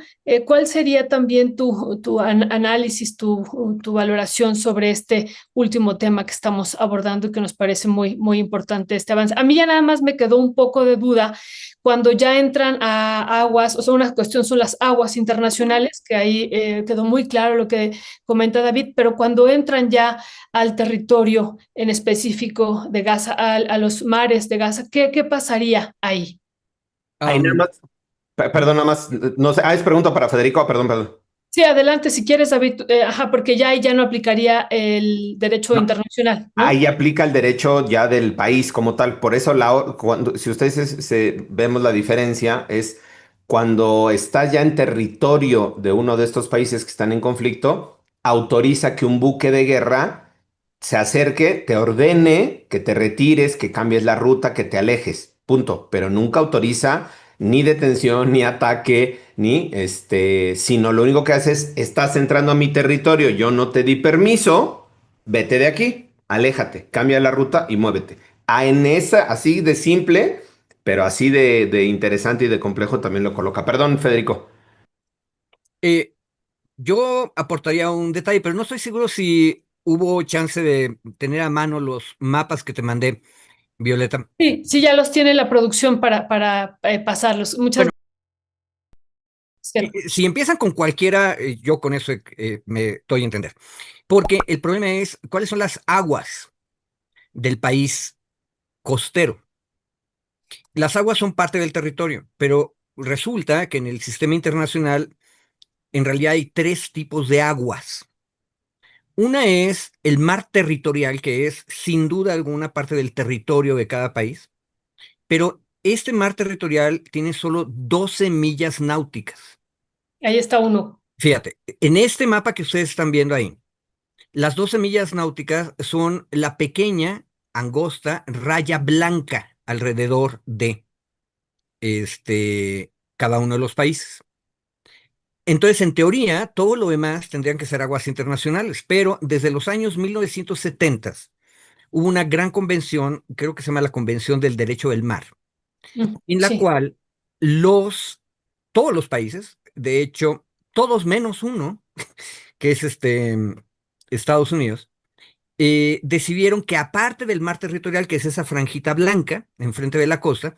¿Cuál sería también tu análisis, tu valoración sobre este último tema que estamos abordando y que nos parece muy, muy importante este avance? A mí ya nada más me quedó un poco de duda cuando ya entran a aguas, o sea, una cuestión son las aguas internacionales, que ahí quedó muy claro lo que comenta David, pero cuando entran ya al territorio en específico de Gaza, a los mares de Gaza, ¿qué pasaría ahí? Ahí nada más, perdón, nada más, no sé, es pregunta para Federico, perdón, perdón. Sí, adelante si quieres, David. Ajá, porque ya ahí ya no aplicaría el derecho No, internacional, ¿no? ahí aplica el derecho ya del país como tal. Por eso, si ustedes vemos la diferencia, es cuando estás ya en territorio de uno de estos países que están en conflicto, autoriza que un buque de guerra se acerque, te ordene que te retires, que cambies la ruta, que te alejes. Punto. Pero nunca autoriza ni detención, ni ataque, ni sino lo único que hace es, estás entrando a mi territorio, yo no te di permiso. Vete de aquí, aléjate, cambia la ruta y muévete. En esa, así de simple, pero así de interesante y de complejo también lo coloca. Perdón, Federico. Eh, yo aportaría un detalle, pero no estoy seguro si hubo chance de tener a mano los mapas que te mandé, Violeta. Sí, sí, ya los tiene la producción para pasarlos. Muchas Bueno, gracias. si empiezan con cualquiera, yo con eso me doy a entender. Porque el problema es cuáles son las aguas del país costero. Las aguas son parte del territorio, pero resulta que en el sistema internacional en realidad hay tres tipos de aguas. Una es el mar territorial, que es sin duda alguna parte del territorio de cada país, pero este mar territorial tiene solo 12 millas náuticas. Ahí está uno. Fíjate, en este mapa que ustedes están viendo ahí, las 12 millas náuticas son la pequeña, angosta raya blanca alrededor de cada uno de los países. Entonces, en teoría, todo lo demás tendrían que ser aguas internacionales, pero desde los años 1970 hubo una gran convención, creo que se llama la Convención del Derecho del Mar, en la Sí, cual todos los países, de hecho, todos menos uno, que es Estados Unidos, decidieron que aparte del mar territorial, que es esa franjita blanca enfrente de la costa,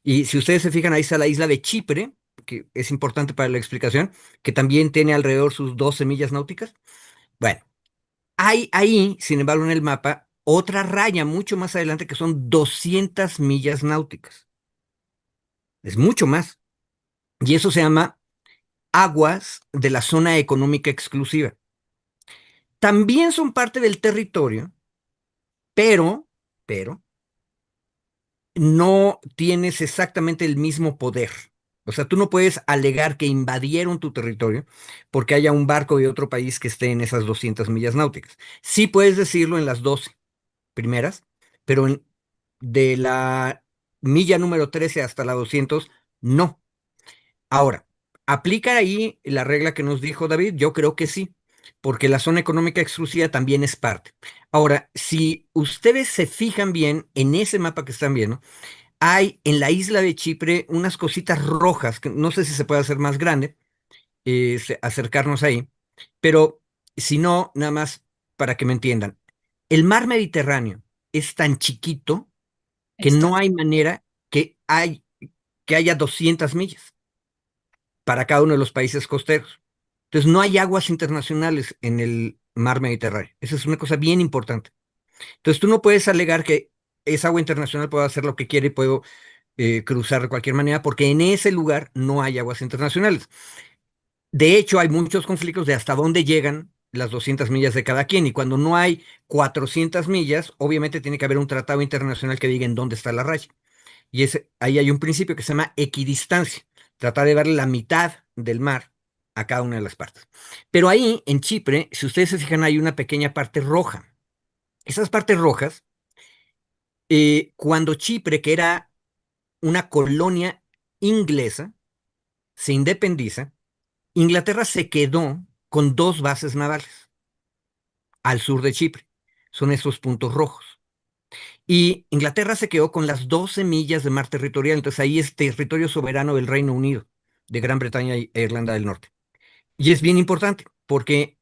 y si ustedes se fijan, ahí está la isla de Chipre, que es importante para la explicación, que también tiene alrededor sus 12 millas náuticas. Bueno, hay ahí, sin embargo, en el mapa, otra raya mucho más adelante que son 200 millas náuticas. Es mucho más. Y eso se llama aguas de la zona económica exclusiva. También son parte del territorio, pero no tienes exactamente el mismo poder. O sea, tú no puedes alegar que invadieron tu territorio porque haya un barco de otro país que esté en esas 200 millas náuticas. Sí puedes decirlo en las 12 primeras, pero de la milla número 13 hasta la 200, no. Ahora, ¿aplica ahí la regla que nos dijo David? Yo creo que sí, porque la zona económica exclusiva también es parte. Ahora, si ustedes se fijan bien en ese mapa que están viendo, hay en la isla de Chipre unas cositas rojas, que no sé si se puede hacer más grande, acercarnos ahí, pero si no, nada más para que me entiendan. El mar Mediterráneo es tan chiquito que Está. no hay manera que haya 200 millas para cada uno de los países costeros. Entonces, no hay aguas internacionales en el mar Mediterráneo. Esa es una cosa bien importante. Entonces, tú no puedes alegar que esa agua internacional puede hacer lo que quiere y puedo cruzar de cualquier manera, porque en ese lugar no hay aguas internacionales. De hecho, hay muchos conflictos de hasta dónde llegan las 200 millas de cada quien, y cuando no hay 400 millas, obviamente tiene que haber un tratado internacional que diga en dónde está la raya. Y ahí hay un principio que se llama equidistancia, tratar de darle la mitad del mar a cada una de las partes. Pero ahí, en Chipre, si ustedes se fijan, hay una pequeña parte roja. Esas partes rojas, cuando Chipre, que era una colonia inglesa, se independiza, Inglaterra se quedó con dos bases navales al sur de Chipre. Son esos puntos rojos. Y Inglaterra se quedó con las 12 millas de mar territorial. Entonces ahí es territorio soberano del Reino Unido, de Gran Bretaña e Irlanda del Norte. Y es bien importante porque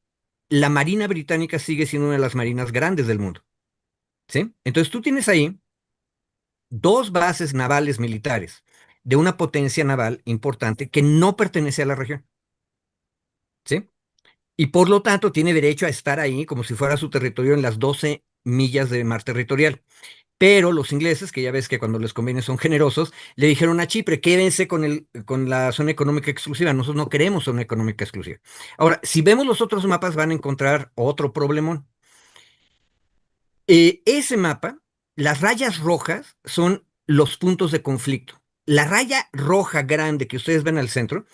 la Marina Británica sigue siendo una de las marinas grandes del mundo. ¿Sí? Entonces tú tienes ahí dos bases navales militares de una potencia naval importante que no pertenece a la región. ¿Sí? Y por lo tanto tiene derecho a estar ahí como si fuera su territorio en las 12 millas de mar territorial. Pero los ingleses, que ya ves que cuando les conviene son generosos, le dijeron a Chipre, quédense con la zona económica exclusiva. Nosotros no queremos zona económica exclusiva. Ahora, si vemos los otros mapas, van a encontrar otro problemón. Ese mapa, las rayas rojas son los puntos de conflicto. La raya roja grande que ustedes ven al centro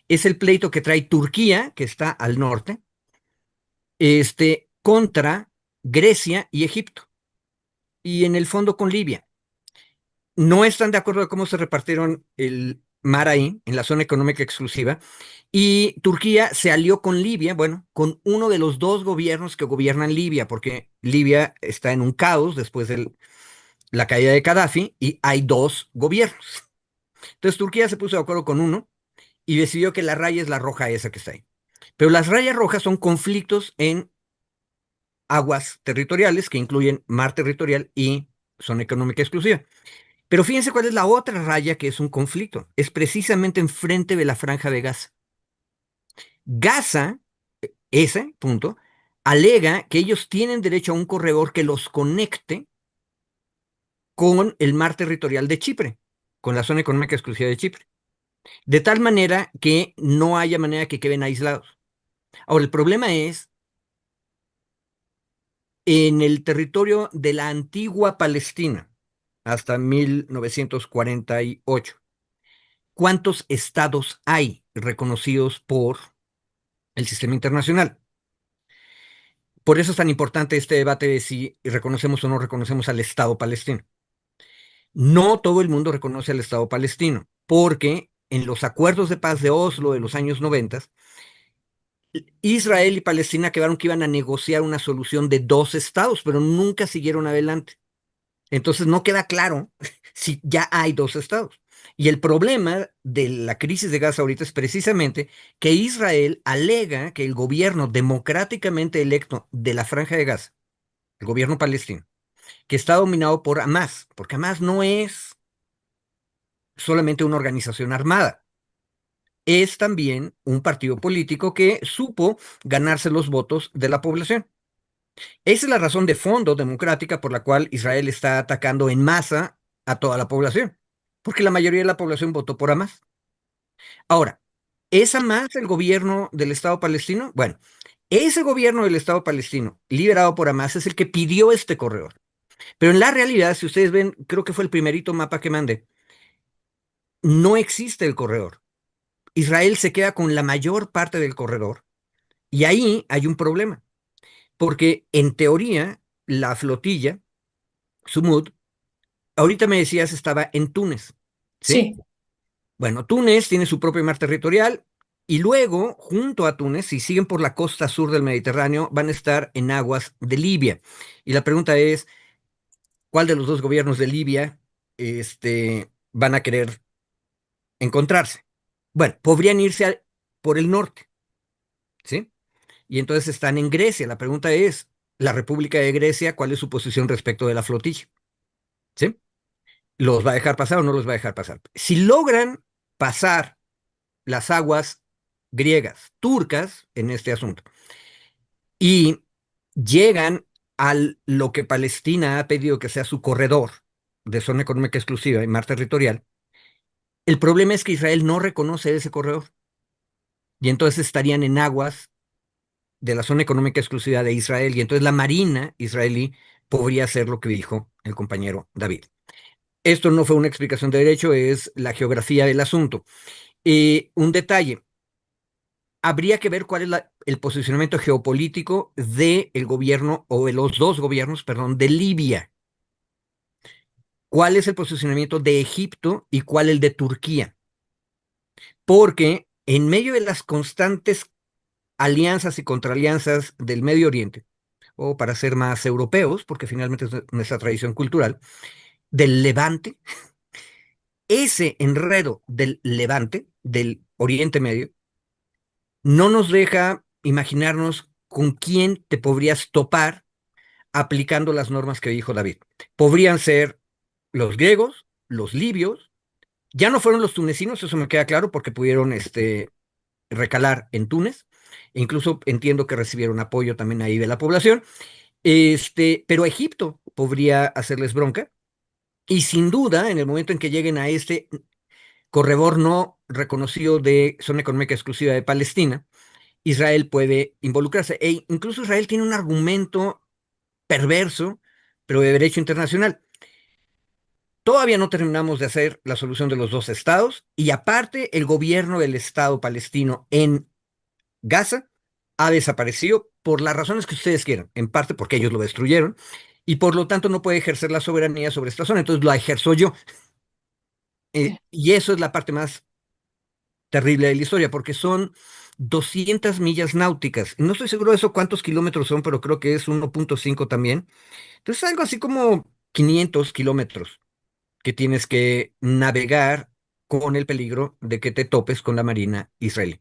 es el pleito que trae Turquía, que está al norte, contra Grecia y Egipto, y en el fondo con Libia. No están de acuerdo de cómo se repartieron el mar ahí, en la zona económica exclusiva, y Turquía se alió con Libia, bueno, con uno de los dos gobiernos que gobiernan Libia, porque Libia está en un caos después de la caída de Gaddafi y hay dos gobiernos. Entonces Turquía se puso de acuerdo con uno y decidió que la raya es la roja esa que está ahí. Pero las rayas rojas son conflictos en aguas territoriales que incluyen mar territorial y zona económica exclusiva. Pero fíjense cuál es la otra raya que es un conflicto. Es precisamente enfrente de la franja de Gaza. Gaza, ese punto, alega que ellos tienen derecho a un corredor que los conecte con el mar territorial de Chipre, con la zona económica exclusiva de Chipre, de tal manera que no haya manera que queden aislados. Ahora, el problema es en el territorio de la antigua Palestina, hasta 1948. ¿Cuántos estados hay reconocidos por el sistema internacional? Por eso es tan importante este debate de si reconocemos o no reconocemos al Estado palestino. No todo el mundo reconoce al Estado palestino, porque en los acuerdos de paz de Oslo de los años 90, Israel y Palestina quedaron que iban a negociar una solución de dos estados, pero nunca siguieron adelante. Entonces no queda claro si ya hay dos estados. Y el problema de la crisis de Gaza ahorita es precisamente que Israel alega que el gobierno democráticamente electo de la Franja de Gaza, el gobierno palestino, que está dominado por Hamas, porque Hamas no es solamente una organización armada, es también un partido político que supo ganarse los votos de la población. Esa es la razón de fondo democrática por la cual Israel está atacando en masa a toda la población, porque la mayoría de la población votó por Hamas. Ahora, ¿es Hamas el gobierno del Estado palestino? Bueno, ese gobierno del Estado palestino, liderado por Hamas, es el que pidió este corredor. Pero en la realidad, si ustedes ven, creo que fue el primerito mapa que mandé, no existe el corredor. Israel se queda con la mayor parte del corredor y ahí hay un problema, porque en teoría la flotilla, Sumud, ahorita me decías estaba en Túnez, ¿sí? Sí, Bueno, Túnez tiene su propio mar territorial y luego, junto a Túnez, si siguen por la costa sur del Mediterráneo, van a estar en aguas de Libia. Y la pregunta es, ¿cuál de los dos gobiernos de Libia, van a querer encontrarse? Bueno, podrían irse por el norte, ¿sí? Y entonces están en Grecia. La pregunta es, la República de Grecia, ¿cuál es su posición respecto de la flotilla? ¿Sí? ¿Los va a dejar pasar o no los va a dejar pasar? Si logran pasar las aguas griegas, turcas en este asunto, y llegan a lo que Palestina ha pedido que sea su corredor de zona económica exclusiva y mar territorial, el problema es que Israel no reconoce ese corredor y entonces estarían en aguas de la zona económica exclusiva de Israel y entonces la marina israelí podría hacer lo que dijo el compañero David. Esto no fue una explicación de derecho, es la geografía del asunto. Un detalle, habría que ver cuál es el posicionamiento geopolítico del gobierno o de los dos gobiernos, perdón, de Libia. ¿Cuál es el posicionamiento de Egipto y cuál el de Turquía? Porque en medio de las constantes alianzas y contraalianzas del Medio Oriente, o para ser más europeos, porque finalmente es nuestra tradición cultural, del Levante, ese enredo del Levante, del Oriente Medio, no nos deja imaginarnos con quién te podrías topar aplicando las normas que dijo David. Podrían ser los griegos, los libios, ya no fueron los tunecinos, eso me queda claro, porque pudieron recalar en Túnez, e incluso entiendo que recibieron apoyo también ahí de la población, pero Egipto podría hacerles bronca, y sin duda, en el momento en que lleguen a este corredor no reconocido de zona económica exclusiva de Palestina, Israel puede involucrarse. E incluso Israel tiene un argumento perverso, pero de derecho internacional. Todavía no terminamos de hacer la solución de los dos estados y aparte el gobierno del Estado palestino en Gaza ha desaparecido por las razones que ustedes quieran, en parte porque ellos lo destruyeron y por lo tanto no puede ejercer la soberanía sobre esta zona, entonces la ejerzo yo. sí. Y eso es la parte más terrible de la historia, porque son 200 millas náuticas. No estoy seguro de eso cuántos kilómetros son, pero creo que es 1.5 también. Entonces algo así como 500 kilómetros que tienes que navegar con el peligro de que te topes con la marina israelí.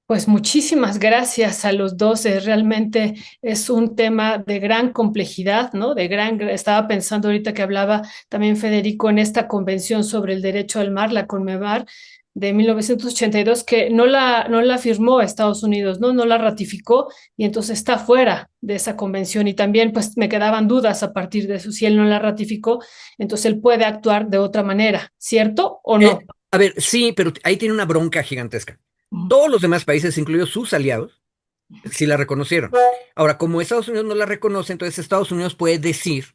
Pues muchísimas gracias a los dos. Realmente es un tema de gran complejidad, ¿no? Estaba pensando ahorita que hablaba también Federico en esta convención sobre el derecho al mar, la Conmemar de 1982, que no la firmó Estados Unidos, ¿no? No la ratificó y entonces está fuera de esa convención. Y también pues me quedaban dudas a partir de eso. Si él no la ratificó, entonces él puede actuar de otra manera, ¿cierto o no? A ver, sí, pero ahí tiene una bronca gigantesca. Todos los demás países, incluidos sus aliados, sí la reconocieron. Ahora, como Estados Unidos no la reconoce, entonces Estados Unidos puede decir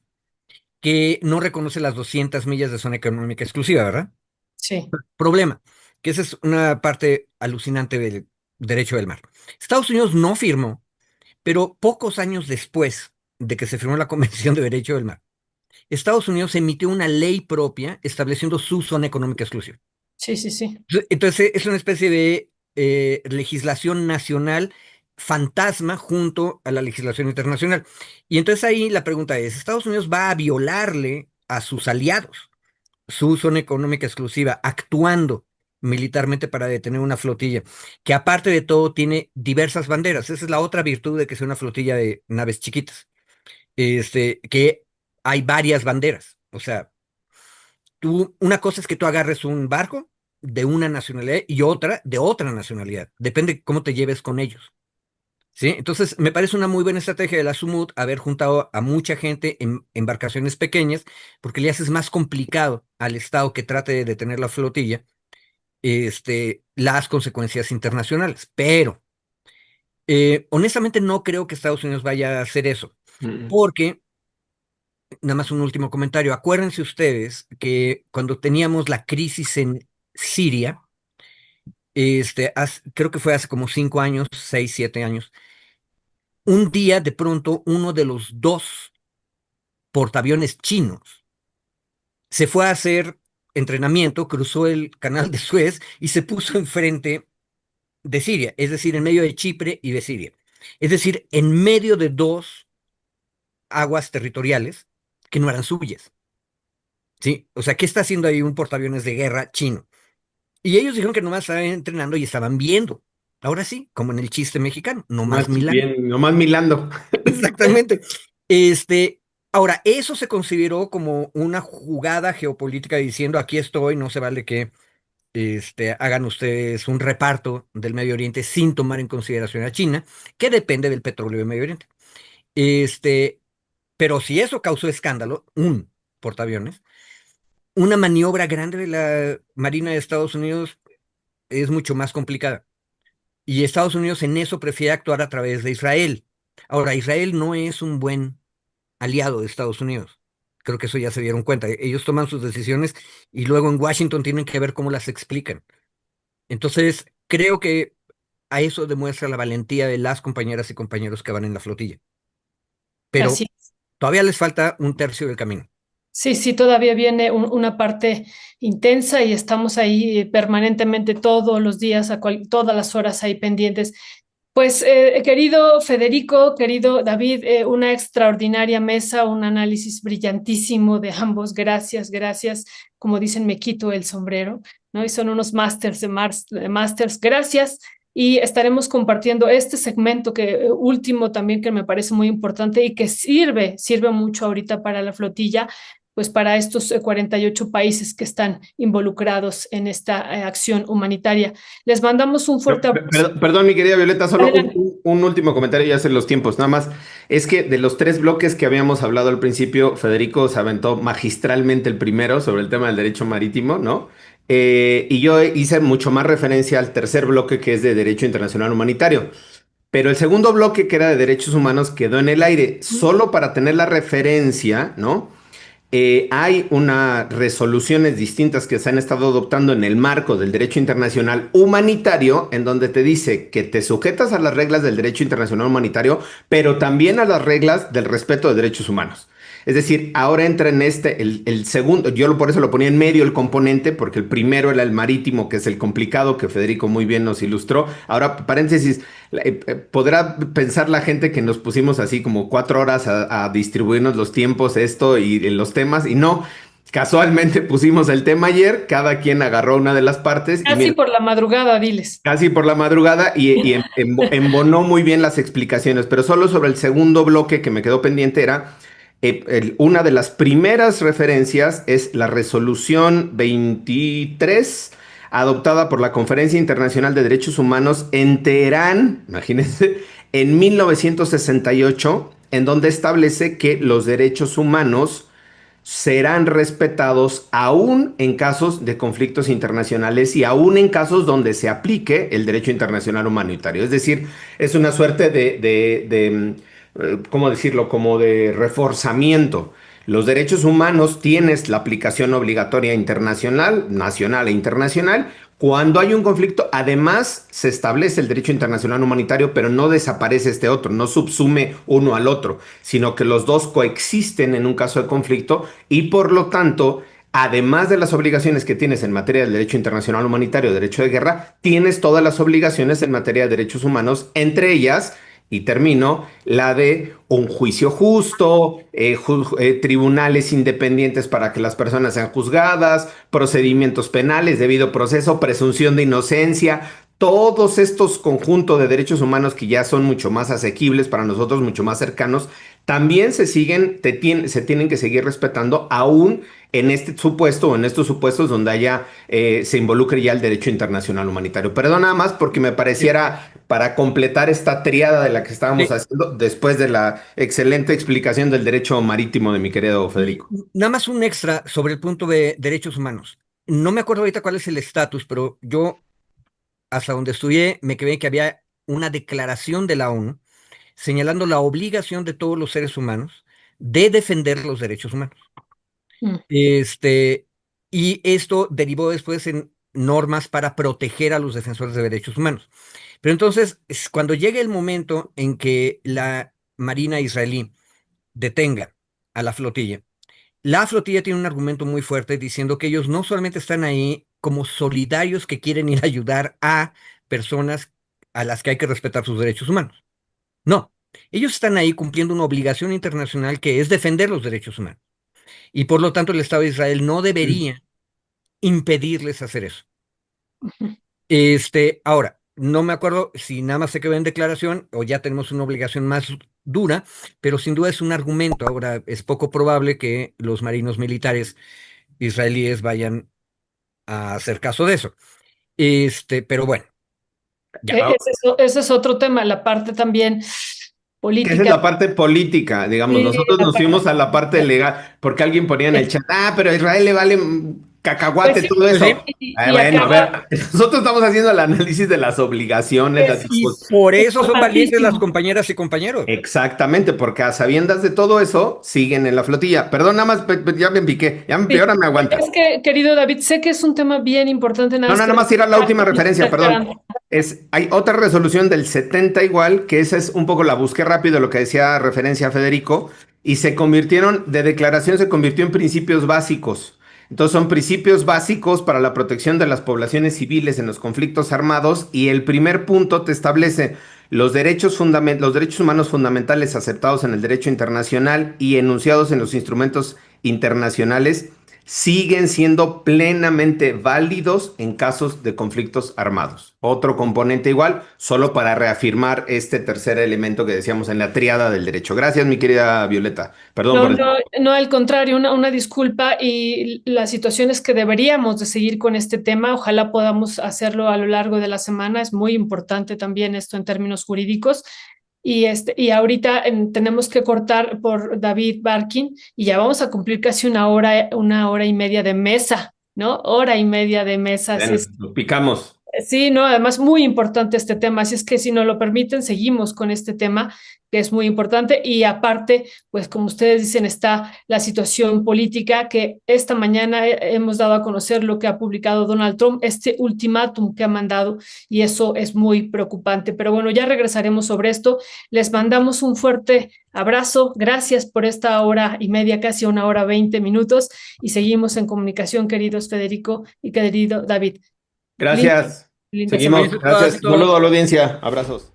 que no reconoce las 200 millas de zona económica exclusiva, ¿verdad? Sí, Problema, que esa es una parte alucinante del derecho del mar. Estados Unidos no firmó, pero pocos años después de que se firmó la Convención de Derecho del Mar, Estados Unidos emitió una ley propia estableciendo su zona económica exclusiva. sí, sí, sí. Entonces, es una especie de legislación nacional fantasma junto a la legislación internacional. Y entonces ahí la pregunta es, ¿Estados Unidos va a violarle a sus aliados su zona económica exclusiva, actuando militarmente para detener una flotilla, que aparte de todo tiene diversas banderas? Esa es la otra virtud de que sea una flotilla de naves chiquitas, que hay varias banderas. O sea, una cosa es que tú agarres un barco de una nacionalidad y otra de otra nacionalidad. Depende cómo te lleves con ellos. ¿Sí? Entonces, me parece una muy buena estrategia de la Sumut haber juntado a mucha gente en embarcaciones pequeñas, porque le haces más complicado al Estado que trate de detener la flotilla, las consecuencias internacionales. Pero, honestamente, no creo que Estados Unidos vaya a hacer eso, Mm. porque nada más un último comentario. Acuérdense ustedes que cuando teníamos la crisis en Siria, creo que fue hace como 5 años, 6, 7 años, un día de pronto uno de los dos portaaviones chinos se fue a hacer entrenamiento, cruzó el canal de Suez y se puso enfrente de Siria, es decir, en medio de Chipre y de Siria. Es decir, en medio de dos aguas territoriales que no eran suyas. ¿Sí? O sea, ¿qué está haciendo ahí un portaaviones de guerra chino? Y ellos dijeron que nomás estaban entrenando y estaban viendo. Ahora sí, como en el chiste mexicano, nomás Más Milán. bien, nomás milando. Exactamente. Este, ahora, eso se consideró como una jugada geopolítica diciendo, aquí estoy, no se vale que hagan ustedes un reparto del Medio Oriente sin tomar en consideración a China, que depende del petróleo del Medio Oriente. Este, pero si eso causó escándalo, un portaaviones, una maniobra grande de la Marina de Estados Unidos es mucho más complicada. Y Estados Unidos en eso prefiere actuar a través de Israel. Ahora, Israel no es un buen aliado de Estados Unidos. Creo que eso ya se dieron cuenta. Ellos toman sus decisiones y luego en Washington tienen que ver cómo las explican. Entonces, creo que a eso demuestra la valentía de las compañeras y compañeros que van en la flotilla. Pero Así es. todavía les falta un tercio del camino. Sí, sí, todavía viene una parte intensa y estamos ahí permanentemente todos los días, todas las horas ahí pendientes. Pues querido Federico, querido David, una extraordinaria mesa, un análisis brillantísimo de ambos. Gracias, gracias. Como dicen, me quito el sombrero, ¿no? Y son unos masters de masters. Gracias. Y estaremos compartiendo este segmento que último también que me parece muy importante y que sirve mucho ahorita para la flotilla, pues para estos 48 países que están involucrados en esta acción humanitaria. Les mandamos un fuerte abrazo. Perdón, mi querida Violeta, solo Adelante. un último comentario y ya sé los tiempos. Nada más, es que de los tres bloques que habíamos hablado al principio, Federico se aventó magistralmente el primero sobre el tema del derecho marítimo, ¿no? Y yo hice mucho más referencia al tercer bloque que es de derecho internacional humanitario. Pero el segundo bloque, que era de derechos humanos, quedó en el aire, solo para tener la referencia, ¿no? Hay unas resoluciones distintas que se han estado adoptando en el marco del derecho internacional humanitario, en donde te dice que te sujetas a las reglas del derecho internacional humanitario, pero también a las reglas del respeto de derechos humanos. Es decir, ahora entra en el segundo, por eso lo ponía en medio el componente, porque el primero era el marítimo, que es el complicado, que Federico muy bien nos ilustró. Ahora, paréntesis, podrá pensar la gente que nos pusimos así como 4 horas a distribuirnos los tiempos, esto y los temas, y no. Casualmente pusimos el tema ayer, cada quien agarró una de las partes y Casi mira, por la madrugada, diles. casi por la madrugada embonó muy bien las explicaciones, pero solo sobre el segundo bloque que me quedó pendiente era una de las primeras referencias es la resolución 23 adoptada por la Conferencia Internacional de Derechos Humanos en Teherán, imagínense, en 1968, en donde establece que los derechos humanos serán respetados aún en casos de conflictos internacionales y aún en casos donde se aplique el derecho internacional humanitario. Es decir, es una suerte ¿cómo decirlo? Como de reforzamiento. Los derechos humanos tienes la aplicación obligatoria internacional, nacional e internacional. Cuando hay un conflicto, además se establece el derecho internacional humanitario, pero no desaparece este otro, no subsume uno al otro, sino que los dos coexisten en un caso de conflicto y por lo tanto, además de las obligaciones que tienes en materia del derecho internacional humanitario, derecho de guerra, tienes todas las obligaciones en materia de derechos humanos, entre ellas, y termino, la de un juicio justo, tribunales independientes para que las personas sean juzgadas, procedimientos penales, debido proceso, presunción de inocencia, todos estos conjuntos de derechos humanos que ya son mucho más asequibles para nosotros, mucho más cercanos, también se tienen que seguir respetando aún en este supuesto o en estos supuestos donde se involucre ya el derecho internacional humanitario. Perdón nada más porque me Sí. pareciera para completar esta triada de la que estábamos Sí. haciendo después de la excelente explicación del derecho marítimo de mi querido Y Federico. nada más un extra sobre el punto de derechos humanos. No me acuerdo ahorita cuál es el estatus, pero yo hasta donde estudié me quedé que había una declaración de la ONU señalando la obligación de todos los seres humanos de defender los derechos humanos. Mm. Y esto derivó después en normas para proteger a los defensores de derechos humanos. Pero entonces, cuando llegue el momento en que la Marina israelí detenga a la flotilla tiene un argumento muy fuerte diciendo que ellos no solamente están ahí como solidarios que quieren ir a ayudar a personas a las que hay que respetar sus derechos humanos. No, ellos están ahí cumpliendo una obligación internacional que es defender los derechos humanos. Y por lo tanto el Estado de Israel no debería impedirles hacer eso. Ahora, no me acuerdo si nada más se quedó en declaración o ya tenemos una obligación más dura, pero sin duda es un argumento. Ahora, es poco probable que los marinos militares israelíes vayan a hacer caso de eso. Pero bueno, ya. Ese es otro tema, la parte también Que esa es política. la parte política, digamos, Sí, nosotros la nos fuimos a la parte parte- legal, porque alguien ponía en el chat, pero a Israel le vale Pues cacahuate sí, todo Pues eso. sí, y Bueno, a acaba, ver, nosotros estamos haciendo el análisis de las obligaciones, las es y disposiciones. por eso son valientes las importantísimo. compañeras y compañeros. Exactamente, porque a sabiendas de todo eso, siguen en la flotilla. Perdón, nada más, ya me piqué, Sí, ahora me aguantas. es que, querido David, sé que es un tema bien importante, nada No, más no, que nada más ir a la última referencia, está perdón. esperando. Hay otra resolución del 70 igual, que esa es un poco la busqué rápido, lo que decía referencia a Federico, y se convirtieron, de declaración se convirtió en principios básicos. Entonces son principios básicos para la protección de las poblaciones civiles en los conflictos armados y el primer punto te establece los derechos humanos fundamentales aceptados en el derecho internacional y enunciados en los instrumentos internacionales siguen siendo plenamente válidos en casos de conflictos armados. Otro componente igual, solo para reafirmar este tercer elemento que decíamos en la tríada del derecho. Gracias, mi querida Violeta. Perdón No, por el... no, no, al contrario, una disculpa y la situación es que deberíamos de seguir con este tema. Ojalá podamos hacerlo a lo largo de la semana. Es muy importante también esto en términos jurídicos. Y ahorita tenemos que cortar por David Barkin y ya vamos a cumplir casi una hora y media de mesa, ¿no? Hora y media de mesa. Así Bueno, es. nos picamos. Sí, no, además muy importante este tema, así es que si nos lo permiten, seguimos con este tema que es muy importante y aparte, pues como ustedes dicen, está la situación política que esta mañana hemos dado a conocer lo que ha publicado Donald Trump, este ultimátum que ha mandado y eso es muy preocupante. Pero bueno, ya regresaremos sobre esto. Les mandamos un fuerte abrazo, gracias por esta hora y media, casi una hora 20 minutos y seguimos en comunicación, queridos Federico y querido David. Lindo, Gracias. lindo semana. Seguimos. Cuídense todas y Gracias. todos. Saludo a la audiencia. Abrazos.